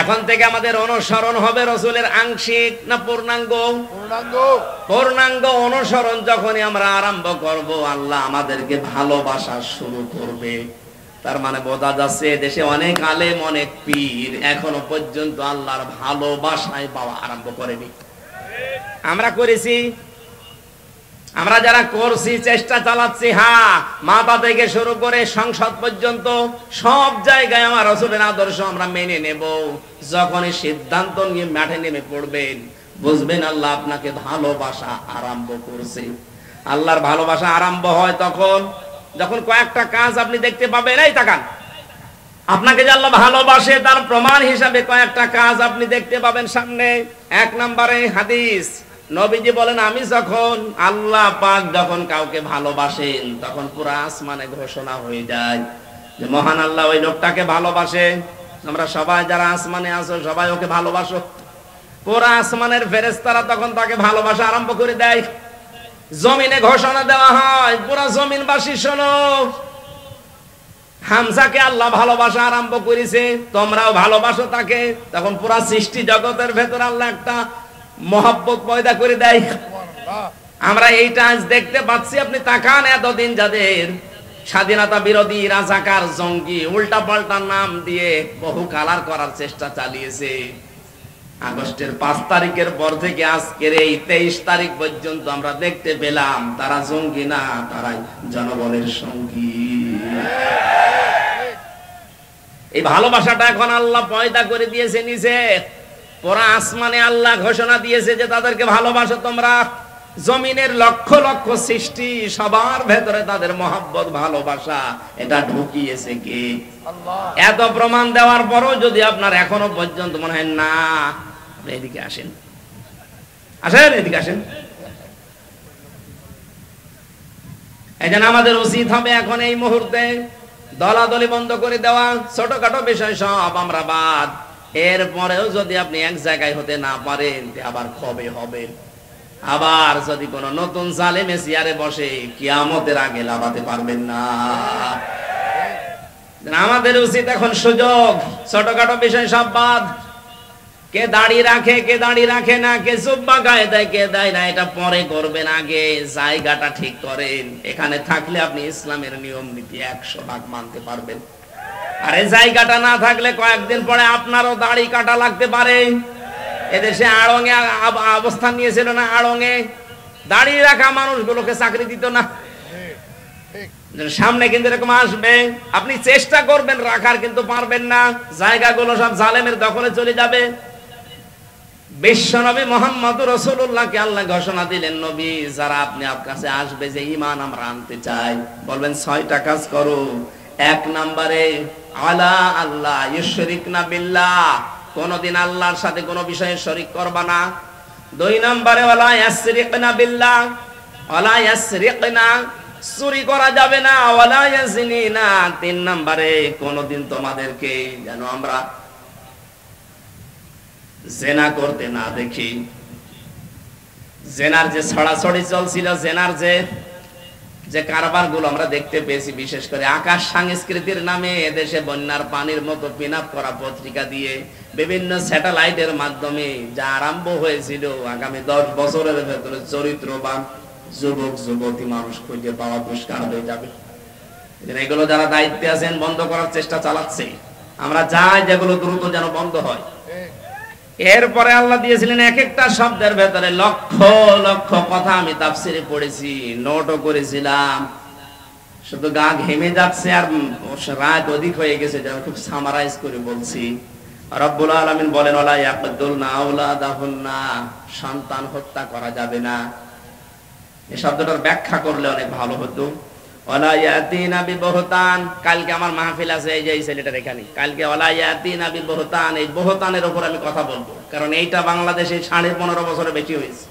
এখন থেকে আমাদের অনুসরণ হবে রাসূলের আংশিক না পূর্ণাঙ্গ? পূর্ণাঙ্গ অনুসরণ যখনই আমরা আরম্ভ করব, আল্লাহ আমাদেরকে ভালোবাসা শুরু করবে। তার মানে বোঝা যাচ্ছে দেশে অনেক আলেম, অনেক পীর এখনো পর্যন্ত আল্লাহর ভালোবাসায় পাওয়া আরম্ভ করেনি। আমরা করেছি, আমরা যারা করছি, চেষ্টা চালাচ্ছি। হ্যাঁ, মাথা থেকে শুরু করে সংসদ পর্যন্ত সব জায়গায় আমার রাসূলের আদর্শ আমরা মেনে নেব। যখনই সিদ্ধান্ত নিয়ে মাঠে নেমে পড়বেন, বুঝবেন আল্লাহ আপনাকে ভালোবাসা আরম্ভ করছে। আল্লাহর ভালোবাসা আরম্ভ হয় তখন যখন কয়েকটা কাজ আপনি দেখতে পাবেন। এই তাকান, আপনাকে যে আল্লাহ ভালোবাসে তার প্রমাণ হিসাবে কয়েকটা কাজ আপনি দেখতে পাবেন সামনে। 1 নম্বরে হাদিস, নবীজি বলেন, আমি যখন, আল্লাহ পাক যখন কাউকে ভালোবাসেন, তখন পুরো আসমানে ঘোষণা হয়ে যায় যে মহান আল্লাহ ওই লোকটাকে ভালোবাসে। আমরা সবাই যারা আসমানে আছো, সবাই ওকে ভালোবাসো। পুরো আসমানের ফেরেশতারা তখন তাকে ভালোবাসা আরম্ভ করে দেয়। জমিনে ঘোষণা দেওয়া হয়, পুরো জমিনবাসী শোনো, হামজাকে আল্লাহ ভালোবাসা আরম্ভ করেছে, তোমরাও ভালোবাসো তাকে। তখন পুরো সৃষ্টি জগতের ভেতর আল্লাহ একটা মহব্বত পয়দা করে দেয়। আমরা এইটা আজ দেখতে পাচ্ছি। আপনি তাকান, এতদিন যাদের স্বাধীনতা বিরোধী, রাজাকার, জঙ্গি, উল্টা পাল্টা নাম দিয়ে বহু কালার করার চেষ্টা চালিয়েছে, আগস্টের 5 তারিখের পর থেকে আজকের এই 23 তারিখ পর্যন্ত আমরা দেখতে পেলাম তারা জঙ্গি না, তারাই জনগণের সঙ্গী। এই ভালোবাসাটা এখন আল্লাহ পয়দা করে দিয়েছে নিজে। পুরা আসমানে আল্লাহ ঘোষণা দিয়েছে যে তাদেরকে ভালোবাসো তোমরা। জমিনের লক্ষ লক্ষ সৃষ্টি, সবার ভেতরে তাদের মহব্বত, ভালোবাসা, এটা ঢুকিয়েছে কে? আল্লাহ। এত প্রমাণ দেওয়ার পরও যদি আপনার এখনো পর্যন্ত মনে হয় না, এদিকে আসেন, আসেন, এদিকে আসেন। এই জন্য আমাদের উচিত হবে এখন এই মুহূর্তে দলাদলি বন্ধ করে দেওয়া। ছোটখাটো বিষয় সব আমরা বাদ। এরপরেও যদি আপনি এক জায়গায় হতে না পারেন, আবার কবে হবে? আবার যদি কোন নতুন জালেমে চেয়ারে বসে, কিয়ামতের আগে লাগাতে পারবেন না। আমাদের উচিত এখন সুযোগ, ছোটখাটো বিষয় সব বাদ। কে দাড়ি রাখে, কে দাড়ি রাখে না, কে জুব্বা গায়ে দেয়, কে দেয় না, এটা পরে করবেন, আগে জায়গাটা ঠিক করেন। এখানে থাকলে আপনি ইসলামের নিয়ম নীতি 100% মানতে পারবেন। আর এই জায়গাটা না থাকলে কয়েকদিন পরে আপনারও দাড়ি কাটা লাগতে পারে। এদেশে আড়ঙে অবস্থান নিয়েছিল না, আড়ঙে দাঁড়িয়ে রাখা মানুষগুলোকে চাকরি দিত না। সামনে কিন্তু এরকম আসবে, আপনি চেষ্টা করবেন রাখার, কিন্তু পারবেন না। জায়গাগুলো সব জালেমের দখলে চলে যাবে। বিশ্বনবী মুহাম্মদুর রাসূলুল্লাহকে আল্লাহ ঘোষণা দিলেন, নবী যারা আপনি আপনার কাছে আসবে যে ঈমান আমরা আনতে চাই, বলবেন 6টা কাজ করো। 1 নম্বরে আলা আল্লাহ ইউশরিকনা বিল্লাহ, কোনদিন আল্লাহর সাথে কোনো বিষয়ে শরীক করবা না। 2 নম্বরে ওয়ালা ইয়াসরিকনা বিল্লাহ, ওয়ালা ইয়াসরিকনা, চুরি করা যাবে না। ওয়ালা ইয়াজিনিনা, 3 নম্বরে কোনদিন তোমাদেরকে যেন আমরা জেনা করতে না দেখি। জেনার যে ছড়াছড়ি চলছিল, জেনার যে কারবার গুলো আমরা দেখতে পেয়েছি, বিশেষ করে আকাশ সংস্কৃতির নামে এদেশে বন্যার পানির মতো পিন আপ করা পত্রিকা দিয়ে বিভিন্ন স্যাটেলাইটের মাধ্যমে যা আরম্ভ হয়েছিল, আগামী 10 বছরের ভেতরে চরিত্রবান যুবক যুবতী মানুষ খুঁজে পাওয়া দুষ্কার হয়ে যাবে। এগুলো যারা দায়িত্বে আছেন বন্ধ করার চেষ্টা চালাচ্ছে। আমরা চাই যেগুলো দ্রুত যেন বন্ধ হয়। এরপরে আল্লাহ দিয়েছিলেন এক একটা শব্দের ভেতরে লক্ষ লক্ষ কথা। আমি তাফসিরে পড়েছি, নোটও করেছিলাম, শুধু গা ঘেমে যাচ্ছে আর রাত অধিক হয়ে গেছে, যেন খুব সামারাইজ করে বলছি। রব্বুল আলামিন বলেন ওয়ালা ইয়াকতুলনা আওলাদাহুন্না, সন্তান হত্যা করা যাবে না। এই শব্দটার ব্যাখ্যা করলে অনেক ভালো হতো। ওয়ালা ইয়াতিনা বিবহতান, কালকে আমার মাহফিল আছে, এই যে এই ছেলেটার এখানে, কালকে ওয়ালা ইয়াতিনা বিবহতান, এই বহতানের উপর আমি কথা বলবো, কারণ এইটা বাংলাদেশে 15.5 বছরে বেশি হয়েছে।